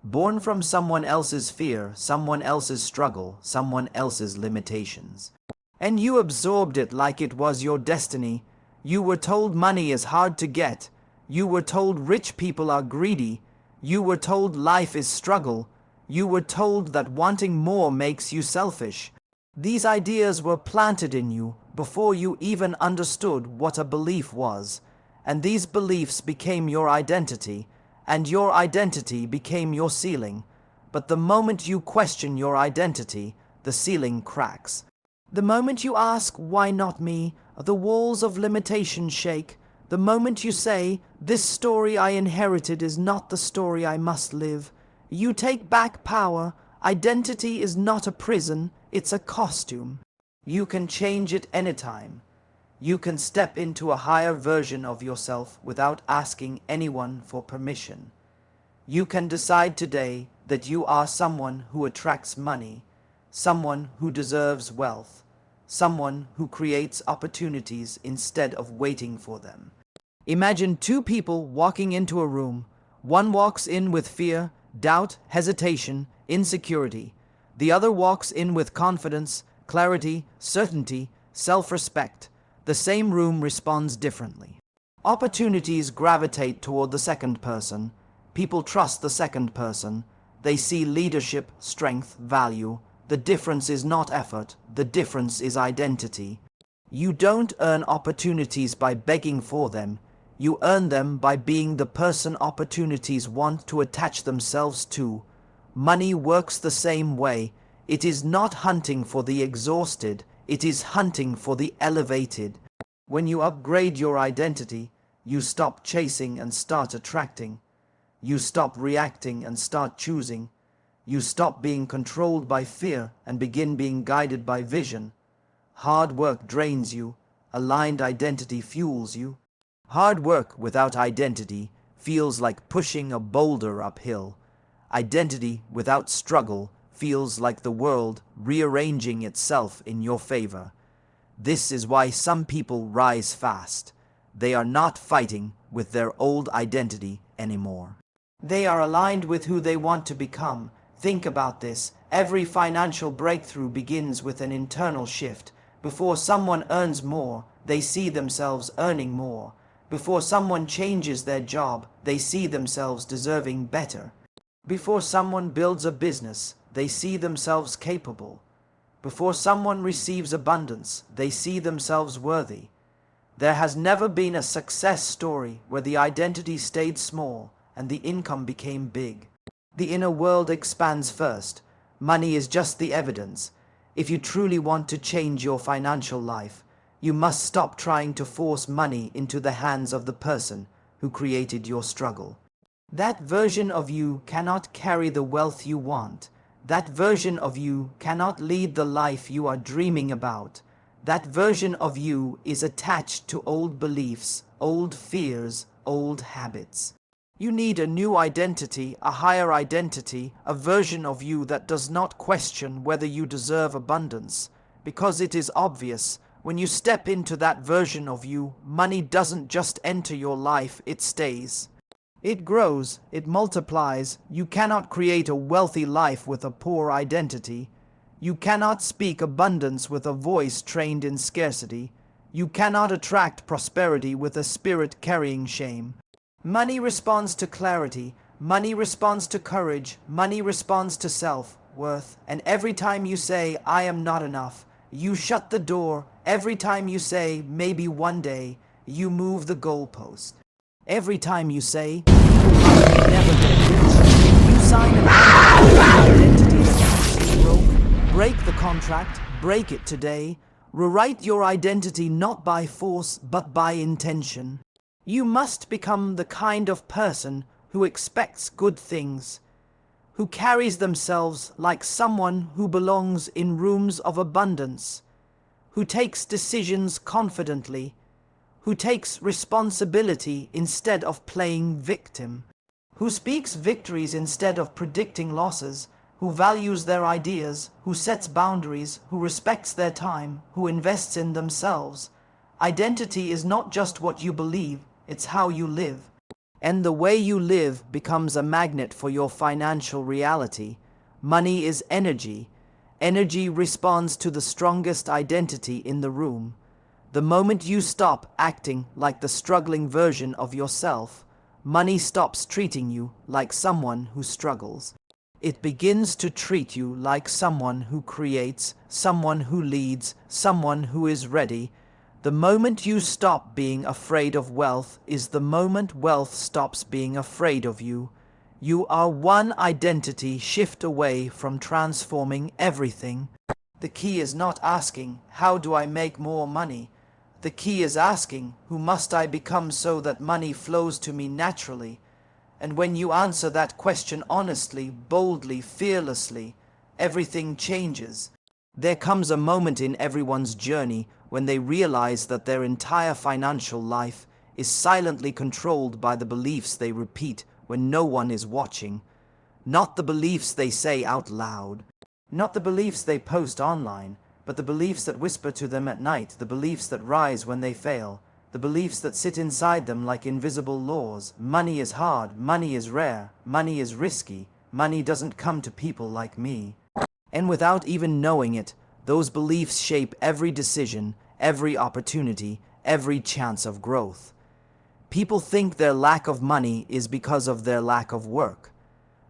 Born from someone else's fear, someone else's struggle, someone else's limitations. And you absorbed it like it was your destiny. You were told money is hard to get. You were told rich people are greedy. You were told life is struggle. You were told that wanting more makes you selfish. These ideas were planted in you before you even understood what a belief was. And these beliefs became your identity, and your identity became your ceiling. But the moment you question your identity, the ceiling cracks. The moment you ask, why not me, the walls of limitation shake. The moment you say, this story I inherited is not the story I must live, you take back power. Identity is not a prison, it's a costume. You can change it anytime. You can step into a higher version of yourself without asking anyone for permission. You can decide today that you are someone who attracts money, someone who deserves wealth, someone who creates opportunities instead of waiting for them. Imagine two people walking into a room. One walks in with fear, doubt, hesitation, insecurity. The other walks in with confidence, clarity, certainty, self-respect. The same room responds differently. Opportunities gravitate toward the second person. People trust the second person. They see leadership, strength, value. The difference is not effort. The difference is identity. You don't earn opportunities by begging for them. You earn them by being the person opportunities want to attach themselves to. Money works the same way. It is not hunting for the exhausted. It is hunting for the elevated. When you upgrade your identity, you stop chasing and start attracting. You stop reacting and start choosing. You stop being controlled by fear and begin being guided by vision. Hard work drains you. Aligned identity fuels you. Hard work without identity feels like pushing a boulder uphill. Identity without struggle feels like the world rearranging itself in your favor. This is why some people rise fast. They are not fighting with their old identity anymore. They are aligned with who they want to become. Think about this. Every financial breakthrough begins with an internal shift. Before someone earns more, they see themselves earning more. Before someone changes their job, they see themselves deserving better. Before someone builds a business, they see themselves capable. Before someone receives abundance, they see themselves worthy. There has never been a success story where the identity stayed small and the income became big. The inner world expands first. Money is just the evidence. If you truly want to change your financial life, you must stop trying to force money into the hands of the person who created your struggle. That version of you cannot carry the wealth you want. That version of you cannot lead the life you are dreaming about. That version of you is attached to old beliefs, old fears, old habits. You need a new identity, a higher identity, a version of you that does not question whether you deserve abundance. Because it is obvious, when you step into that version of you, money doesn't just enter your life, it stays. It grows, it multiplies. You cannot create a wealthy life with a poor identity. You cannot speak abundance with a voice trained in scarcity. You cannot attract prosperity with a spirit carrying shame. Money responds to clarity. Money responds to courage. Money responds to self-worth. And every time you say, I am not enough, you shut the door. Every time you say, maybe one day, you move the goalpost. Every time you say, I may never get rich, you sign an identity that keeps you broke. Break the contract. Break it today. Rewrite your identity not by force, but by intention. You must become the kind of person who expects good things, who carries themselves like someone who belongs in rooms of abundance, who takes decisions confidently, who takes responsibility instead of playing victim, who speaks victories instead of predicting losses, who values their ideas, who sets boundaries, who respects their time, who invests in themselves. Identity is not just what you believe, it's how you live. And the way you live becomes a magnet for your financial reality. Money is energy. Energy responds to the strongest identity in the room. The moment you stop acting like the struggling version of yourself, money stops treating you like someone who struggles. It begins to treat you like someone who creates, someone who leads, someone who is ready. The moment you stop being afraid of wealth is the moment wealth stops being afraid of you. You are one identity shift away from transforming everything. The key is not asking, how do I make more money? The key is asking, who must I become so that money flows to me naturally? And when you answer that question honestly, boldly, fearlessly, everything changes. There comes a moment in everyone's journey when they realize that their entire financial life is silently controlled by the beliefs they repeat when no one is watching. Not the beliefs they say out loud, not the beliefs they post online, but the beliefs that whisper to them at night, the beliefs that rise when they fail, the beliefs that sit inside them like invisible laws. Money is hard, money is rare, money is risky, money doesn't come to people like me. And without even knowing it, those beliefs shape every decision, every opportunity, every chance of growth. People think their lack of money is because of their lack of work,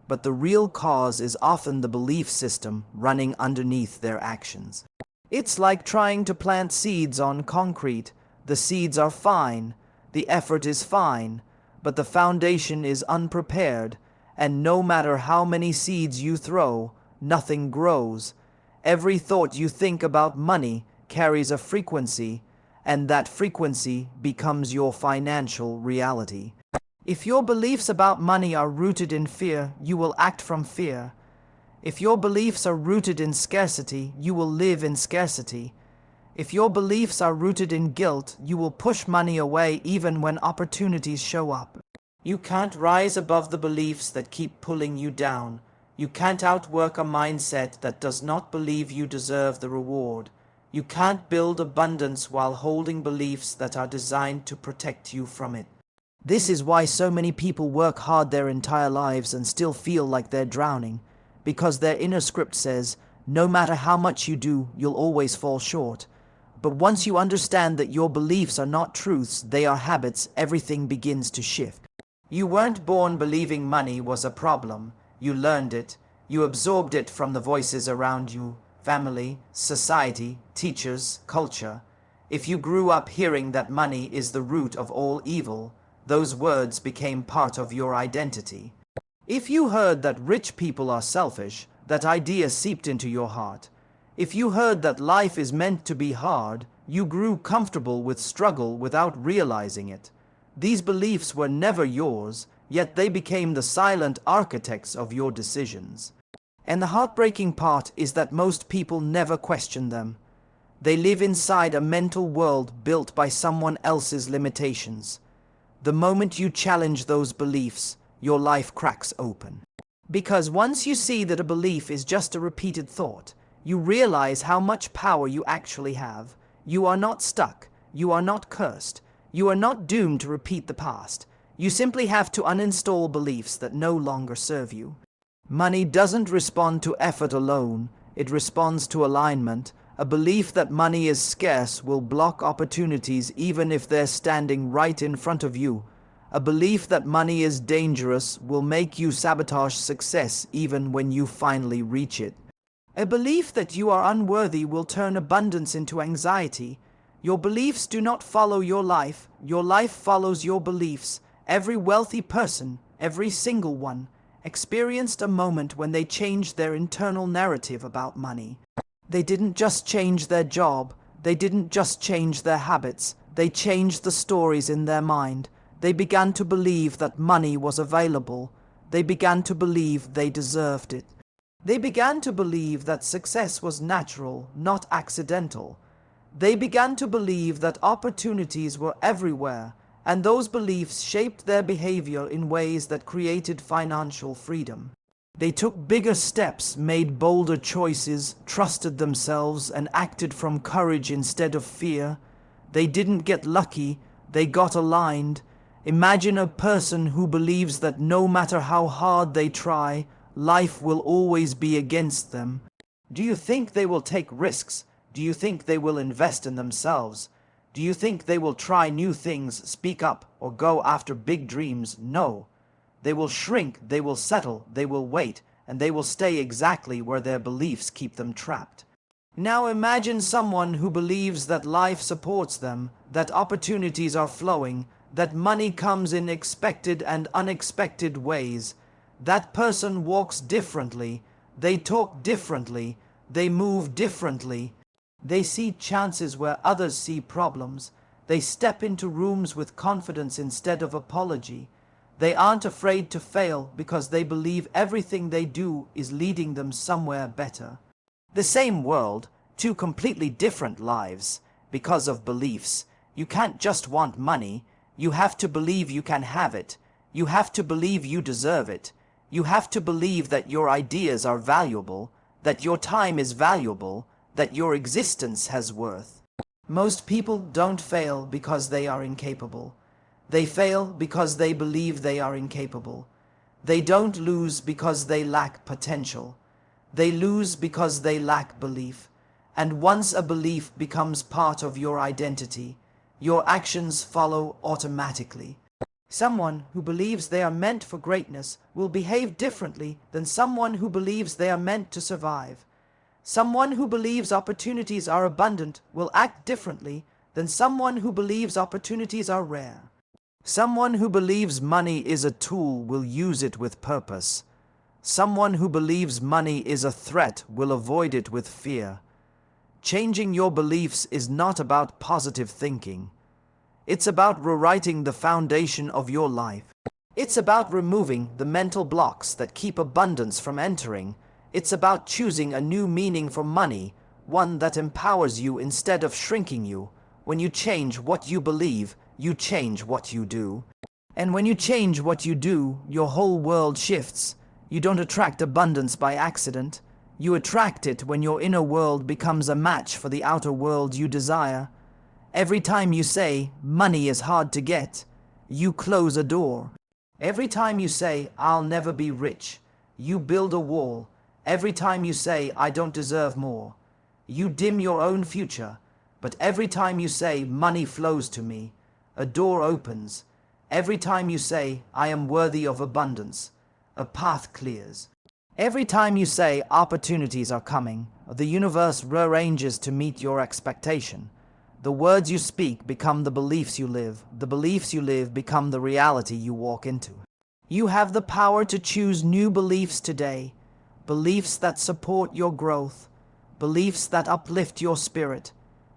but the real cause is often the belief system running underneath their actions. It's like trying to plant seeds on concrete. The seeds are fine, the effort is fine, but the foundation is unprepared, and no matter how many seeds you throw, nothing grows. Every thought you think about money carries a frequency, and that frequency becomes your financial reality. If your beliefs about money are rooted in fear, you will act from fear. If your beliefs are rooted in scarcity, you will live in scarcity. If your beliefs are rooted in guilt, you will push money away even when opportunities show up. You can't rise above the beliefs that keep pulling you down. You can't outwork a mindset that does not believe you deserve the reward. You can't build abundance while holding beliefs that are designed to protect you from it. This is why so many people work hard their entire lives and still feel like they're drowning, because their inner script says, no matter how much you do, you'll always fall short. But once you understand that your beliefs are not truths, they are habits, everything begins to shift. You weren't born believing money was a problem. You learned it. You absorbed it from the voices around you, family, society, teachers, culture. If you grew up hearing that money is the root of all evil, those words became part of your identity. If you heard that rich people are selfish, that idea seeped into your heart. If you heard that life is meant to be hard, you grew comfortable with struggle without realizing it. These beliefs were never yours, yet they became the silent architects of your decisions. And the heartbreaking part is that most people never question them. They live inside a mental world built by someone else's limitations. The moment you challenge those beliefs, your life cracks open. Because once you see that a belief is just a repeated thought, you realize how much power you actually have. You are not stuck. You are not cursed. You are not doomed to repeat the past. You simply have to uninstall beliefs that no longer serve you. Money doesn't respond to effort alone. It responds to alignment. A belief that money is scarce will block opportunities even if they're standing right in front of you. A belief that money is dangerous will make you sabotage success even when you finally reach it. A belief that you are unworthy will turn abundance into anxiety. Your beliefs do not follow your life follows your beliefs. Every wealthy person, every single one, experienced a moment when they changed their internal narrative about money. They didn't just change their job, they didn't just change their habits, they changed the stories in their mind. They began to believe that money was available. They began to believe they deserved it. They began to believe that success was natural, not accidental. They began to believe that opportunities were everywhere, and those beliefs shaped their behavior in ways that created financial freedom. They took bigger steps, made bolder choices, trusted themselves, and acted from courage instead of fear. They didn't get lucky, they got aligned. Imagine a person who believes that no matter how hard they try, life will always be against them. Do you think they will take risks? Do you think they will invest in themselves? Do you think they will try new things, speak up, or go after big dreams? No. They will shrink, they will settle, they will wait, and they will stay exactly where their beliefs keep them trapped. Now imagine someone who believes that life supports them, that opportunities are flowing, that money comes in expected and unexpected ways. That person walks differently, they talk differently, they move differently. They see chances where others see problems. They step into rooms with confidence instead of apology. They aren't afraid to fail because they believe everything they do is leading them somewhere better. The same world, two completely different lives, because of beliefs. You can't just want money. You have to believe you can have it. You have to believe you deserve it. You have to believe that your ideas are valuable, that your time is valuable, that your existence has worth. Most people don't fail because they are incapable. They fail because they believe they are incapable. They don't lose because they lack potential. They lose because they lack belief. And once a belief becomes part of your identity, your actions follow automatically. Someone who believes they are meant for greatness will behave differently than someone who believes they are meant to survive. Someone who believes opportunities are abundant will act differently than someone who believes opportunities are rare. Someone who believes money is a tool will use it with purpose. Someone who believes money is a threat will avoid it with fear. Changing your beliefs is not about positive thinking. It's about rewriting the foundation of your life. It's about removing the mental blocks that keep abundance from entering. It's about choosing a new meaning for money, one that empowers you instead of shrinking you. When you change what you believe, you change what you do. And when you change what you do, your whole world shifts. You don't attract abundance by accident. You attract it when your inner world becomes a match for the outer world you desire. Every time you say, money is hard to get, you close a door. Every time you say, I'll never be rich, you build a wall. Every time you say, I don't deserve more, you dim your own future. But every time you say, money flows to me, a door opens. Every time you say, I am worthy of abundance, a path clears. Every time you say, opportunities are coming, the universe rearranges to meet your expectation. The words you speak become the beliefs you live. The beliefs you live become the reality you walk into. You have the power to choose new beliefs today. Beliefs that support your growth. Beliefs that uplift your spirit.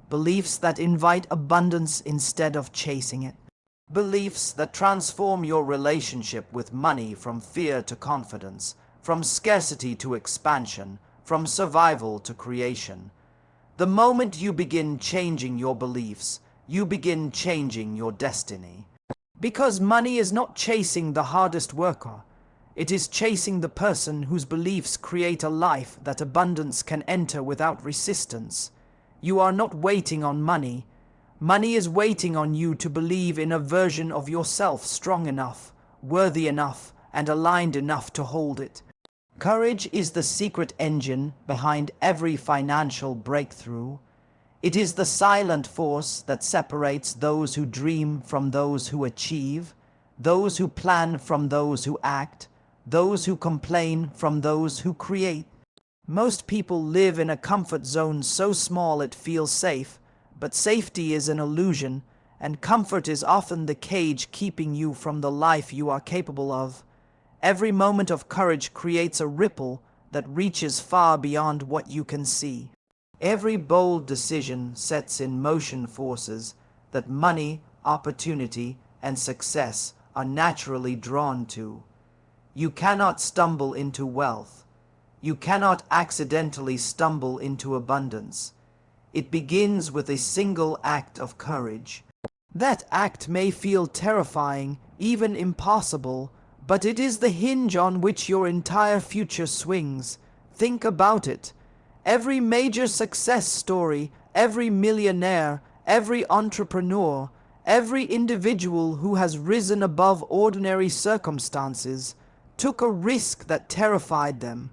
Beliefs that invite abundance instead of chasing it. Beliefs that transform your relationship with money from fear to confidence, from scarcity to expansion, from survival to creation. The moment you begin changing your beliefs, you begin changing your destiny. Because money is not chasing the hardest worker. It is chasing the person whose beliefs create a life that abundance can enter without resistance. You are not waiting on money. Money is waiting on you to believe in a version of yourself strong enough, worthy enough, and aligned enough to hold it. Courage is the secret engine behind every financial breakthrough. It is the silent force that separates those who dream from those who achieve, those who plan from those who act, those who complain from those who create. Most people live in a comfort zone so small it feels safe, but safety is an illusion, and comfort is often the cage keeping you from the life you are capable of. Every moment of courage creates a ripple that reaches far beyond what you can see. Every bold decision sets in motion forces that money, opportunity, and success are naturally drawn to. You cannot stumble into wealth. You cannot accidentally stumble into abundance. It begins with a single act of courage. That act may feel terrifying, even impossible, but it is the hinge on which your entire future swings. Think about it. Every major success story, every millionaire, every entrepreneur, every individual who has risen above ordinary circumstances took a risk that terrified them.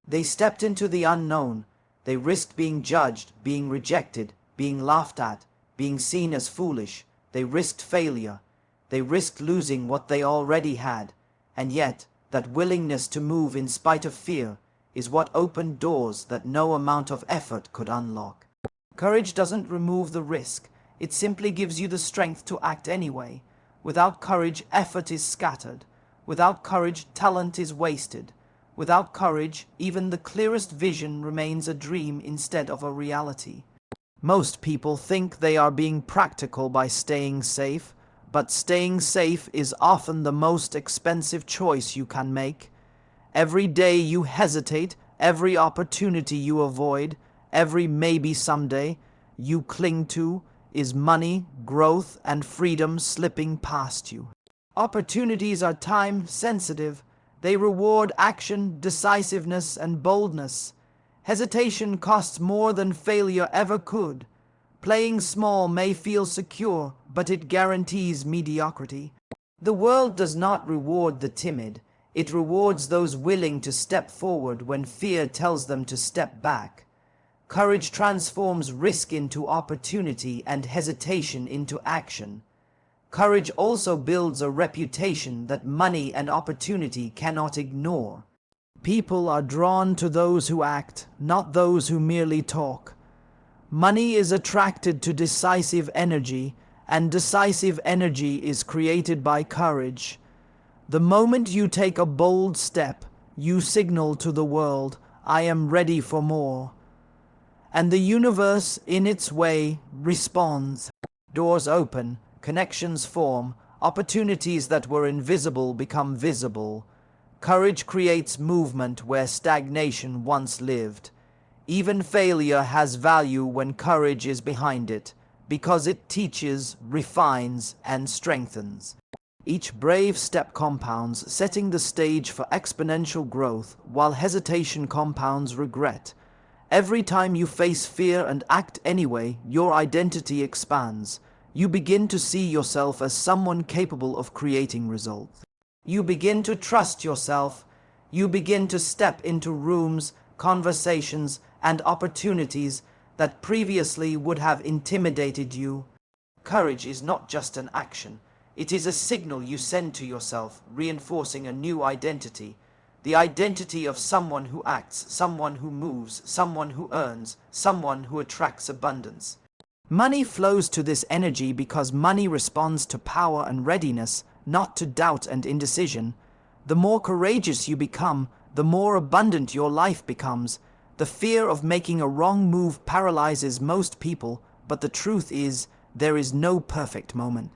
They stepped into the unknown. They risked being judged, being rejected, being laughed at, being seen as foolish. They risked failure. They risked losing what they already had. And yet, that willingness to move in spite of fear is what opened doors that no amount of effort could unlock. Courage doesn't remove the risk. It simply gives you the strength to act anyway. Without courage, effort is scattered. Without courage, talent is wasted. Without courage, even the clearest vision remains a dream instead of a reality. Most people think they are being practical by staying safe, but staying safe is often the most expensive choice you can make. Every day you hesitate, every opportunity you avoid, every maybe someday you cling to is money, growth, and freedom slipping past you. Opportunities are time-sensitive. They reward action, decisiveness, and boldness. Hesitation costs more than failure ever could. Playing small may feel secure, but it guarantees mediocrity. The world does not reward the timid. It rewards those willing to step forward when fear tells them to step back. Courage transforms risk into opportunity and hesitation into action. Courage also builds a reputation that money and opportunity cannot ignore. People are drawn to those who act, not those who merely talk. Money is attracted to decisive energy, and decisive energy is created by courage. The moment you take a bold step, you signal to the world, "I am ready for more." And the universe, in its way, responds. Doors open, connections form, opportunities that were invisible become visible. Courage creates movement where stagnation once lived. Even failure has value when courage is behind it, because it teaches, refines, and strengthens. Each brave step compounds, setting the stage for exponential growth, while hesitation compounds regret. Every time you face fear and act anyway, your identity expands. You begin to see yourself as someone capable of creating results. You begin to trust yourself. You begin to step into rooms, conversations, and opportunities that previously would have intimidated you. Courage is not just an action. It is a signal you send to yourself, reinforcing a new identity. The identity of someone who acts, someone who moves, someone who earns, someone who attracts abundance. Money flows to this energy because money responds to power and readiness, not to doubt and indecision. The more courageous you become, the more abundant your life becomes. The fear of making a wrong move paralyzes most people, but the truth is, there is no perfect moment.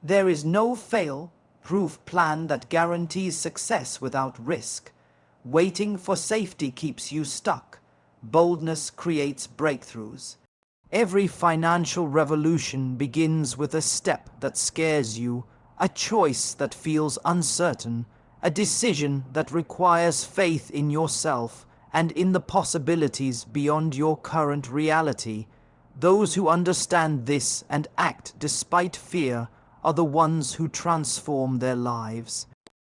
There is no fail-proof plan that guarantees success without risk. Waiting for safety keeps you stuck. Boldness creates breakthroughs. Every financial revolution begins with a step that scares you, a choice that feels uncertain, a decision that requires faith in yourself and in the possibilities beyond your current reality. Those who understand this and act despite fear are the ones who transform their lives.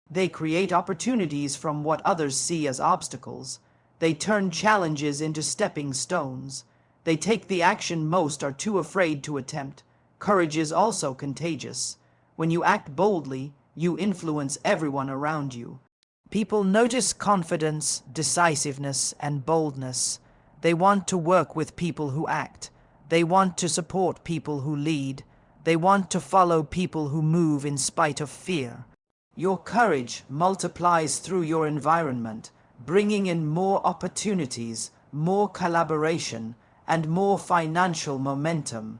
They create opportunities from what others see as obstacles. They turn challenges into stepping stones. They take the action most are too afraid to attempt. Courage is also contagious. When you act boldly, you influence everyone around you. People notice confidence, decisiveness, and boldness. They want to work with people who act. They want to support people who lead. They want to follow people who move in spite of fear. Your courage multiplies through your environment, bringing in more opportunities, more collaboration, and more financial momentum.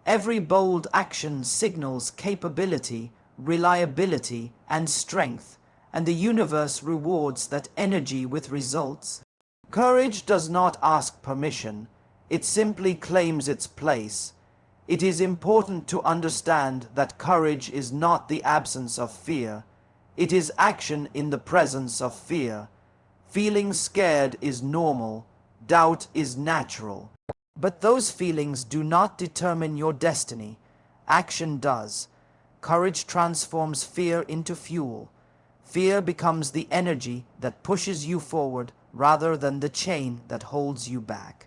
Every bold action signals capability, reliability, and strength, and the universe rewards that energy with results. Courage does not ask permission. It simply claims its place. It is important to understand that courage is not the absence of fear. It is action in the presence of fear. Feeling scared is normal. Doubt is natural. But those feelings do not determine your destiny. Action does. Courage transforms fear into fuel. Fear becomes the energy that pushes you forward rather than the chain that holds you back.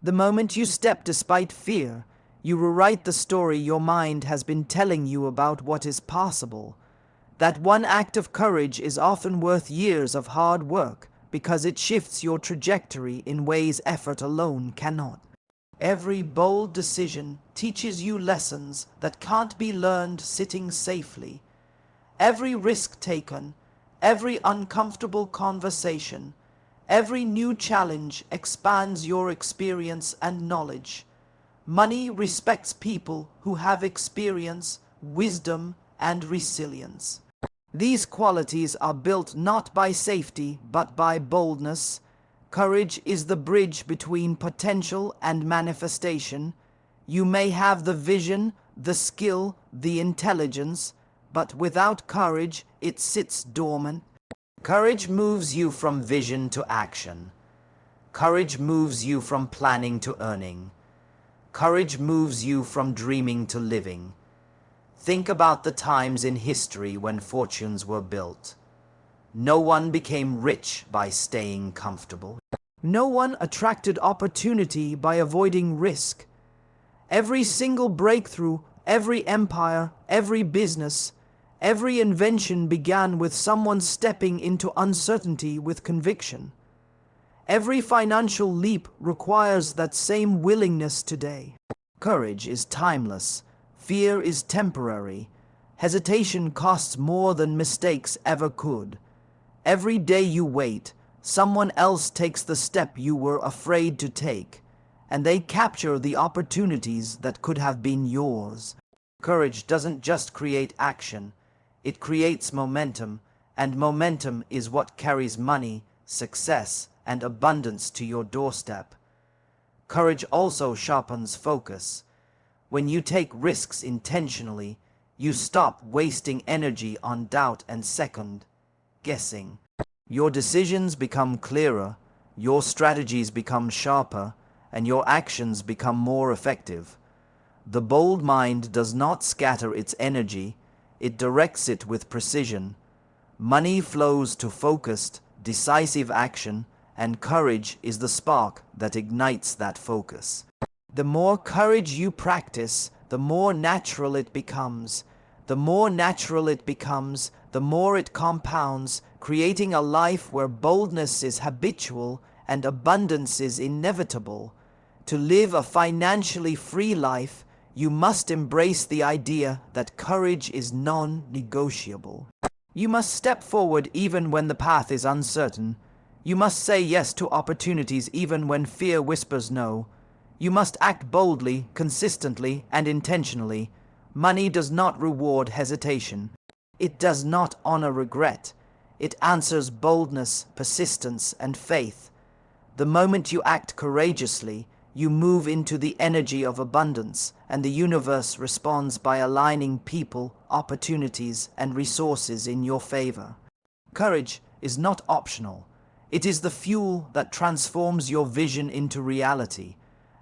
The moment you step despite fear, you rewrite the story your mind has been telling you about what is possible. That one act of courage is often worth years of hard work because it shifts your trajectory in ways effort alone cannot. Every bold decision teaches you lessons that can't be learned sitting safely. Every risk taken, every uncomfortable conversation, every new challenge expands your experience and knowledge. Money respects people who have experience, wisdom, and resilience. These qualities are built not by safety, but by boldness. Courage is the bridge between potential and manifestation. You may have the vision, the skill, the intelligence, but without courage, it sits dormant. Courage moves you from vision to action. Courage moves you from planning to earning. Courage moves you from dreaming to living. Think about the times in history when fortunes were built. No one became rich by staying comfortable. No one attracted opportunity by avoiding risk. Every single breakthrough, every empire, every business, every invention began with someone stepping into uncertainty with conviction. Every financial leap requires that same willingness today. Courage is timeless. Fear is temporary. Hesitation costs more than mistakes ever could. Every day you wait, someone else takes the step you were afraid to take, and they capture the opportunities that could have been yours. Courage doesn't just create action, it creates momentum, and momentum is what carries money, success, and abundance to your doorstep. Courage also sharpens focus. When you take risks intentionally, you stop wasting energy on doubt and second guessing. Your decisions become clearer, your strategies become sharper, and your actions become more effective. The bold mind does not scatter its energy, it directs it with precision. Money flows to focused, decisive action, and courage is the spark that ignites that focus. The more courage you practice, the more natural it becomes. The more natural it becomes, the more it compounds, creating a life where boldness is habitual and abundance is inevitable. To live a financially free life, you must embrace the idea that courage is non-negotiable. You must step forward even when the path is uncertain. You must say yes to opportunities even when fear whispers no. You must act boldly, consistently, and intentionally. Money does not reward hesitation. It does not honor regret. It answers boldness, persistence, and faith. The moment you act courageously, you move into the energy of abundance, and the universe responds by aligning people, opportunities, and resources in your favor. Courage is not optional. It is the fuel that transforms your vision into reality.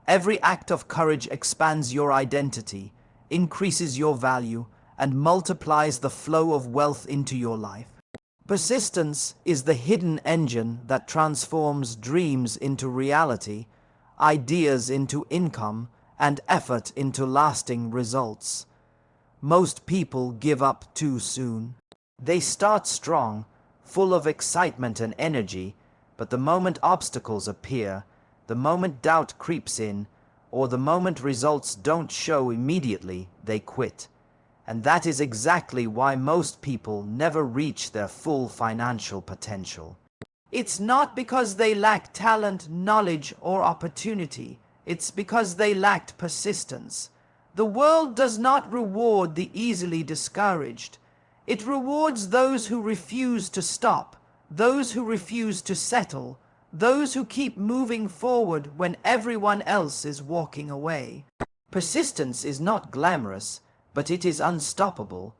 Every act of courage expands your identity, increases your value, and multiplies the flow of wealth into your life. Persistence is the hidden engine that transforms dreams into reality, ideas into income, and effort into lasting results. Most people give up too soon. They start strong, full of excitement and energy, but the moment obstacles appear, the moment doubt creeps in, or the moment results don't show immediately, they quit. And that is exactly why most people never reach their full financial potential. It's not because they lack talent, knowledge, or opportunity. It's because they lacked persistence. The world does not reward the easily discouraged. It rewards those who refuse to stop, those who refuse to settle, those who keep moving forward when everyone else is walking away. Persistence is not glamorous, but it is unstoppable.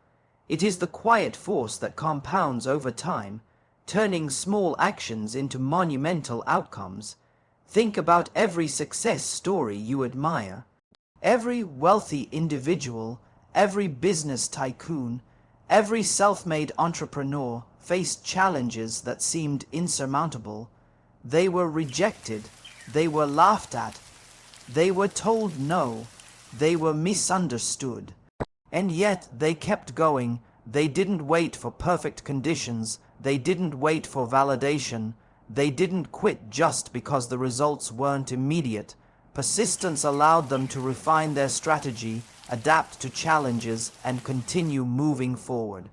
It is the quiet force that compounds over time, turning small actions into monumental outcomes. Think about every success story you admire. Every wealthy individual, every business tycoon, every self-made entrepreneur faced challenges that seemed insurmountable. They were rejected, they were laughed at, they were told no, they were misunderstood. And yet they kept going. They didn't wait for perfect conditions, they didn't wait for validation, they didn't quit just because the results weren't immediate. Persistence allowed them to refine their strategy, adapt to challenges, and continue moving forward.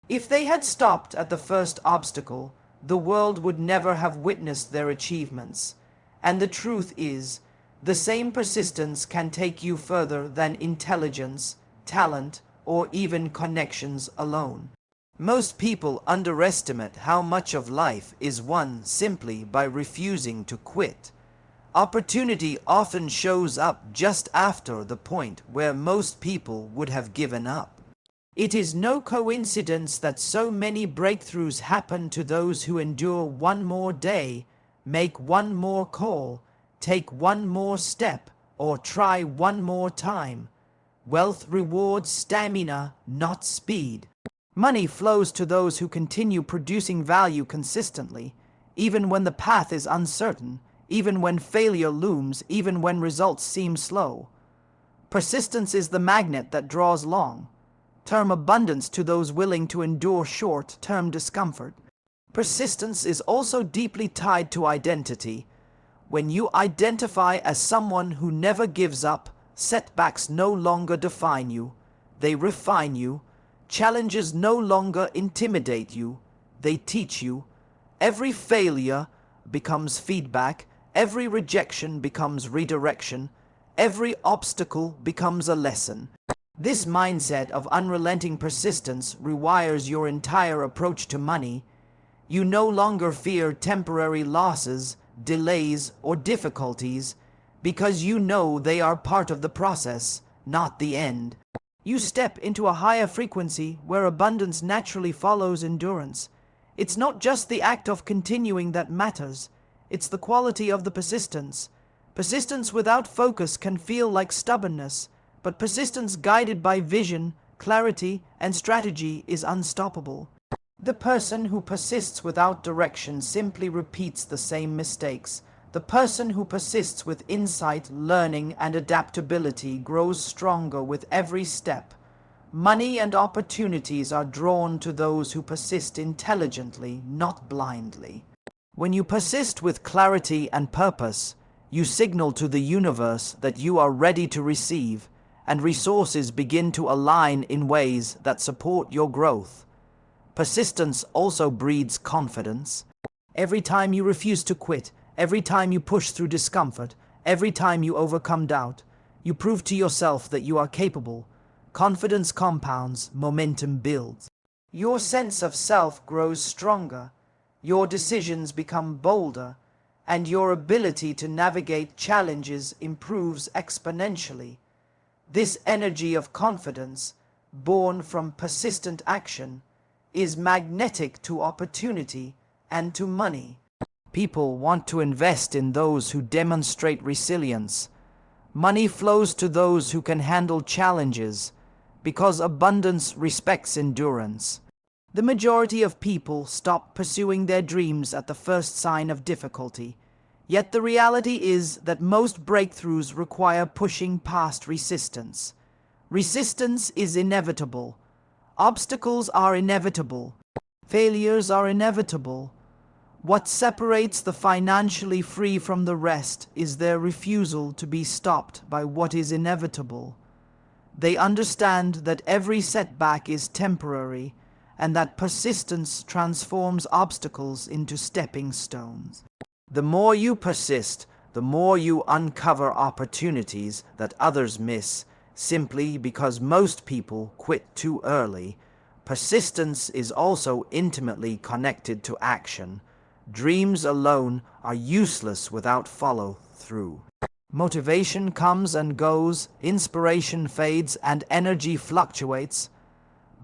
If they had stopped at the first obstacle, the world would never have witnessed their achievements. And the truth is, the same persistence can take you further than intelligence, talent, or even connections alone. Most people underestimate how much of life is won simply by refusing to quit. Opportunity often shows up just after the point where most people would have given up. It is no coincidence that so many breakthroughs happen to those who endure one more day, make one more call, take one more step, or try one more time. Wealth rewards stamina, not speed. Money flows to those who continue producing value consistently, even when the path is uncertain, even when failure looms, even when results seem slow. Persistence is the magnet that draws long-term abundance to those willing to endure short-term discomfort. Persistence is also deeply tied to identity. When you identify as someone who never gives up, setbacks no longer define you, they refine you. Challenges no longer intimidate you, they teach you. Every failure becomes feedback, every rejection becomes redirection, every obstacle becomes a lesson. This mindset of unrelenting persistence rewires your entire approach to money. You no longer fear temporary losses, delays, or difficulties, because you know they are part of the process, not the end. You step into a higher frequency where abundance naturally follows endurance. It's not just the act of continuing that matters, it's the quality of the persistence. Persistence without focus can feel like stubbornness, but persistence guided by vision, clarity, and strategy is unstoppable. The person who persists without direction simply repeats the same mistakes. The person who persists with insight, learning, and adaptability grows stronger with every step. Money and opportunities are drawn to those who persist intelligently, not blindly. When you persist with clarity and purpose, you signal to the universe that you are ready to receive, and resources begin to align in ways that support your growth. Persistence also breeds confidence. Every time you refuse to quit, every time you push through discomfort, every time you overcome doubt, you prove to yourself that you are capable. Confidence compounds, momentum builds. Your sense of self grows stronger, your decisions become bolder, and your ability to navigate challenges improves exponentially. This energy of confidence, born from persistent action, is magnetic to opportunity and to money. People want to invest in those who demonstrate resilience. Money flows to those who can handle challenges, because abundance respects endurance. The majority of people stop pursuing their dreams at the first sign of difficulty. Yet the reality is that most breakthroughs require pushing past resistance. Resistance is inevitable. Obstacles are inevitable. Failures are inevitable. What separates the financially free from the rest is their refusal to be stopped by what is inevitable. They understand that every setback is temporary, and that persistence transforms obstacles into stepping stones. The more you persist, the more you uncover opportunities that others miss, simply because most people quit too early. Persistence is also intimately connected to action. Dreams alone are useless without follow-through. Motivation comes and goes, inspiration fades, and energy fluctuates.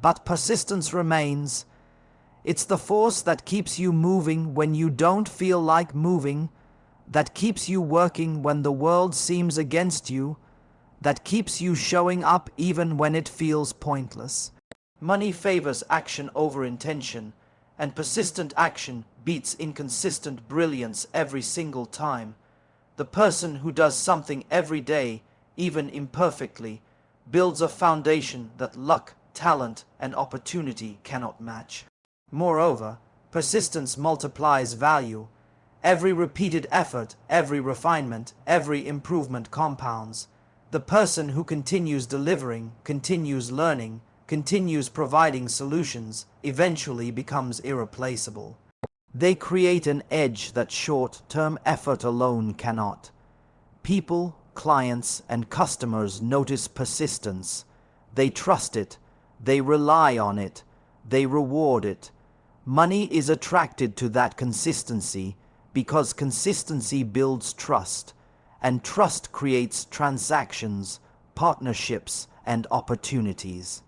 but persistence remains. It's the force that keeps you moving when you don't feel like moving, that keeps you working when the world seems against you, that keeps you showing up even when it feels pointless. Money favors action over intention, and persistent action beats inconsistent brilliance every single time. The person who does something every day, even imperfectly, builds a foundation that luck, talent, and opportunity cannot match. Moreover, persistence multiplies value. Every repeated effort, every refinement, every improvement compounds. The person who continues delivering, continues learning, continues providing solutions, eventually becomes irreplaceable. They create an edge that short-term effort alone cannot. People, clients, and customers notice persistence. They trust it. They rely on it. They reward it. Money is attracted to that consistency because consistency builds trust, and trust creates transactions, partnerships, and opportunities.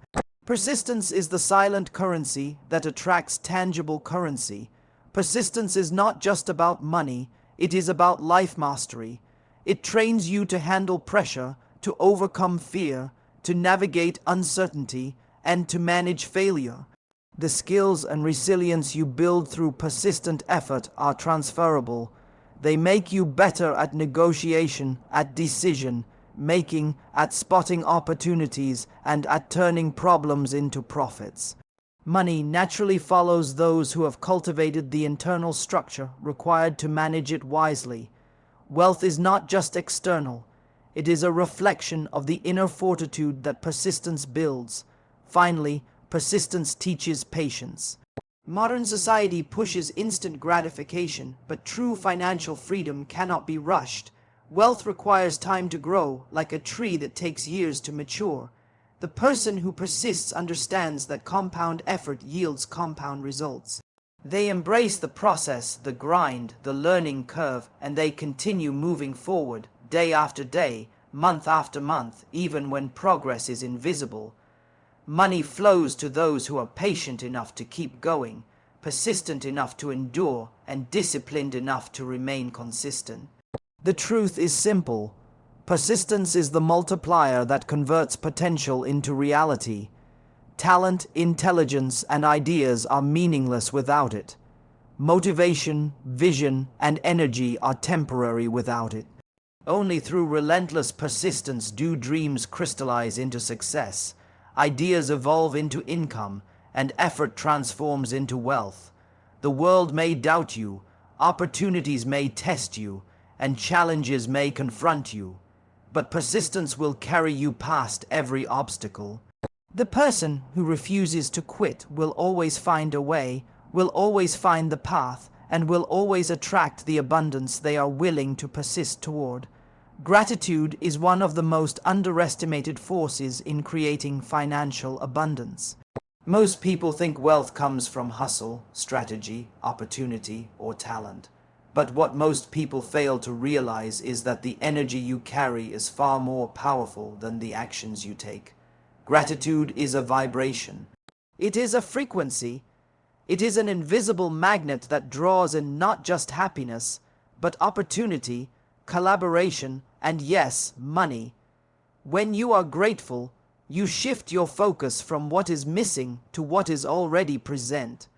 Persistence is the silent currency that attracts tangible currency. Persistence is not just about money, it is about life mastery. It trains you to handle pressure, to overcome fear, to navigate uncertainty, and to manage failure. The skills and resilience you build through persistent effort are transferable. They make you better at negotiation, at decision making, at spotting opportunities, and at turning problems into profits. Money naturally follows those who have cultivated the internal structure required to manage it wisely. Wealth is not just external. It is a reflection of the inner fortitude that persistence builds. Finally, persistence teaches patience. Modern society pushes instant gratification, but true financial freedom cannot be rushed. Wealth requires time to grow, like a tree that takes years to mature. The person who persists understands that compound effort yields compound results. They embrace the process, the grind, the learning curve, and they continue moving forward, day after day, month after month, even when progress is invisible. Money flows to those who are patient enough to keep going, persistent enough to endure, and disciplined enough to remain consistent. The truth is simple. Persistence is the multiplier that converts potential into reality. Talent, intelligence, and ideas are meaningless without it. Motivation, vision, and energy are temporary without it. Only through relentless persistence do dreams crystallize into success. Ideas evolve into income, and effort transforms into wealth. The world may doubt you, opportunities may test you, and challenges may confront you, but persistence will carry you past every obstacle. The person who refuses to quit will always find a way, will always find the path, and will always attract the abundance they are willing to persist toward. Gratitude is one of the most underestimated forces in creating financial abundance. Most people think wealth comes from hustle, strategy, opportunity, or talent. But what most people fail to realize is that the energy you carry is far more powerful than the actions you take. Gratitude is a vibration. It is a frequency. It is an invisible magnet that draws in not just happiness, but opportunity, collaboration, and yes, money. When you are grateful, you shift your focus from what is missing to what is already present.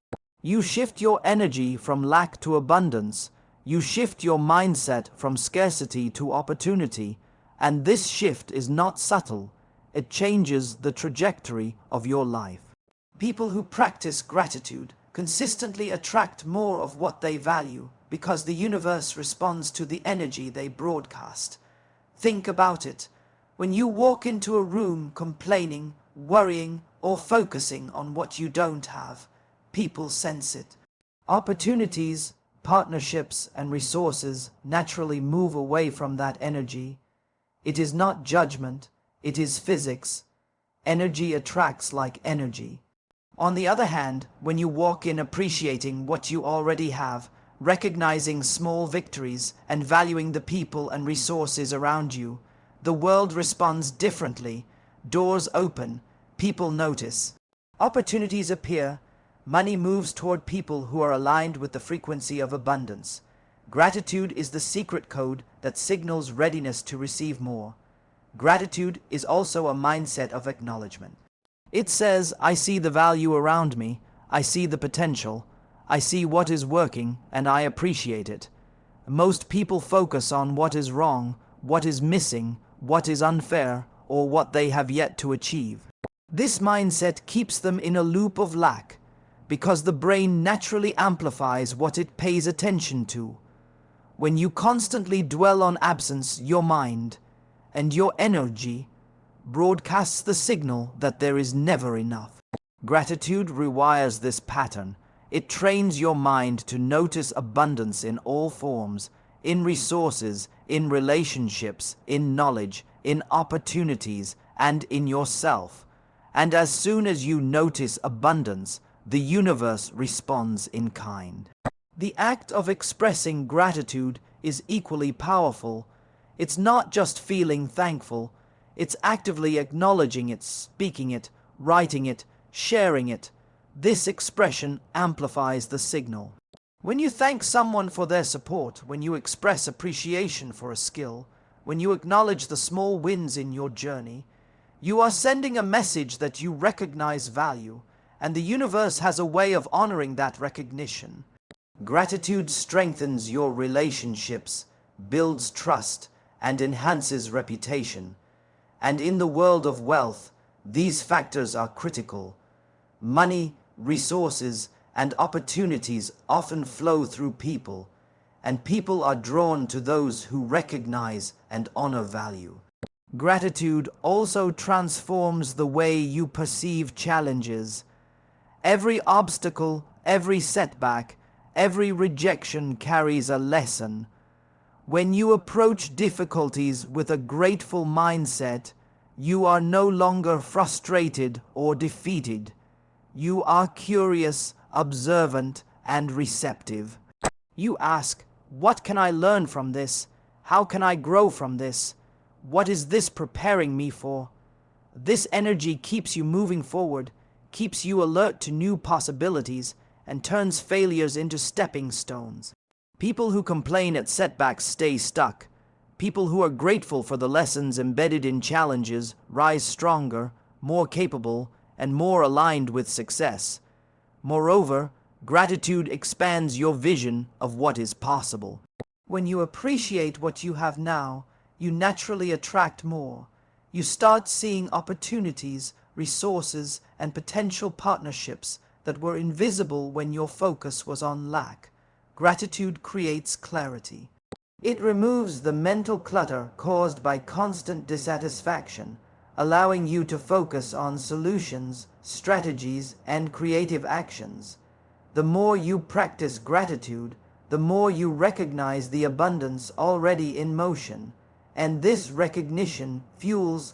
You shift your energy from lack to abundance. You shift your mindset from scarcity to opportunity. And this shift is not subtle. It changes the trajectory of your life. People who practice gratitude consistently attract more of what they value, because the universe responds to the energy they broadcast. Think about it. When you walk into a room complaining, worrying, or focusing on what you don't have, people sense it. Opportunities, partnerships, and resources naturally move away from that energy. It is not judgment, it is physics. Energy attracts like energy. On the other hand, when you walk in appreciating what you already have, recognizing small victories, and valuing the people and resources around you, the world responds differently. Doors open, people notice. Opportunities appear. Money moves toward people who are aligned with the frequency of abundance. Gratitude is the secret code that signals readiness to receive more. Gratitude is also a mindset of acknowledgement. It says, I see the value around me, I see the potential, I see what is working, and I appreciate it. Most people focus on what is wrong, what is missing, what is unfair, or what they have yet to achieve. This mindset keeps them in a loop of lack, because the brain naturally amplifies what it pays attention to. When you constantly dwell on absence, your mind and your energy broadcasts the signal that there is never enough. Gratitude rewires this pattern. It trains your mind to notice abundance in all forms, in resources, in relationships, in knowledge, in opportunities, and in yourself. And as soon as you notice abundance, the universe responds in kind. The act of expressing gratitude is equally powerful. It's not just feeling thankful, it's actively acknowledging it, speaking it, writing it, sharing it. This expression amplifies the signal. When you thank someone for their support, when you express appreciation for a skill, when you acknowledge the small wins in your journey, you are sending a message that you recognize value, and the universe has a way of honoring that recognition. Gratitude strengthens your relationships, builds trust, and enhances reputation. And in the world of wealth, these factors are critical. Money, resources, and opportunities often flow through people, and people are drawn to those who recognize and honor value. Gratitude also transforms the way you perceive challenges. Every obstacle, every setback, every rejection carries a lesson. When you approach difficulties with a grateful mindset, you are no longer frustrated or defeated. You are curious, observant, and receptive. You ask, what can I learn from this? How can I grow from this? What is this preparing me for? This energy keeps you moving forward, keeps you alert to new possibilities, and turns failures into stepping stones. People who complain at setbacks stay stuck. People who are grateful for the lessons embedded in challenges rise stronger, more capable, and more aligned with success. Moreover, gratitude expands your vision of what is possible. When you appreciate what you have now, you naturally attract more. You start seeing opportunities, resources, and potential partnerships that were invisible when your focus was on lack. Gratitude creates clarity. It removes the mental clutter caused by constant dissatisfaction, allowing you to focus on solutions, strategies, and creative actions. The more you practice gratitude, the more you recognize the abundance already in motion, and this recognition fuels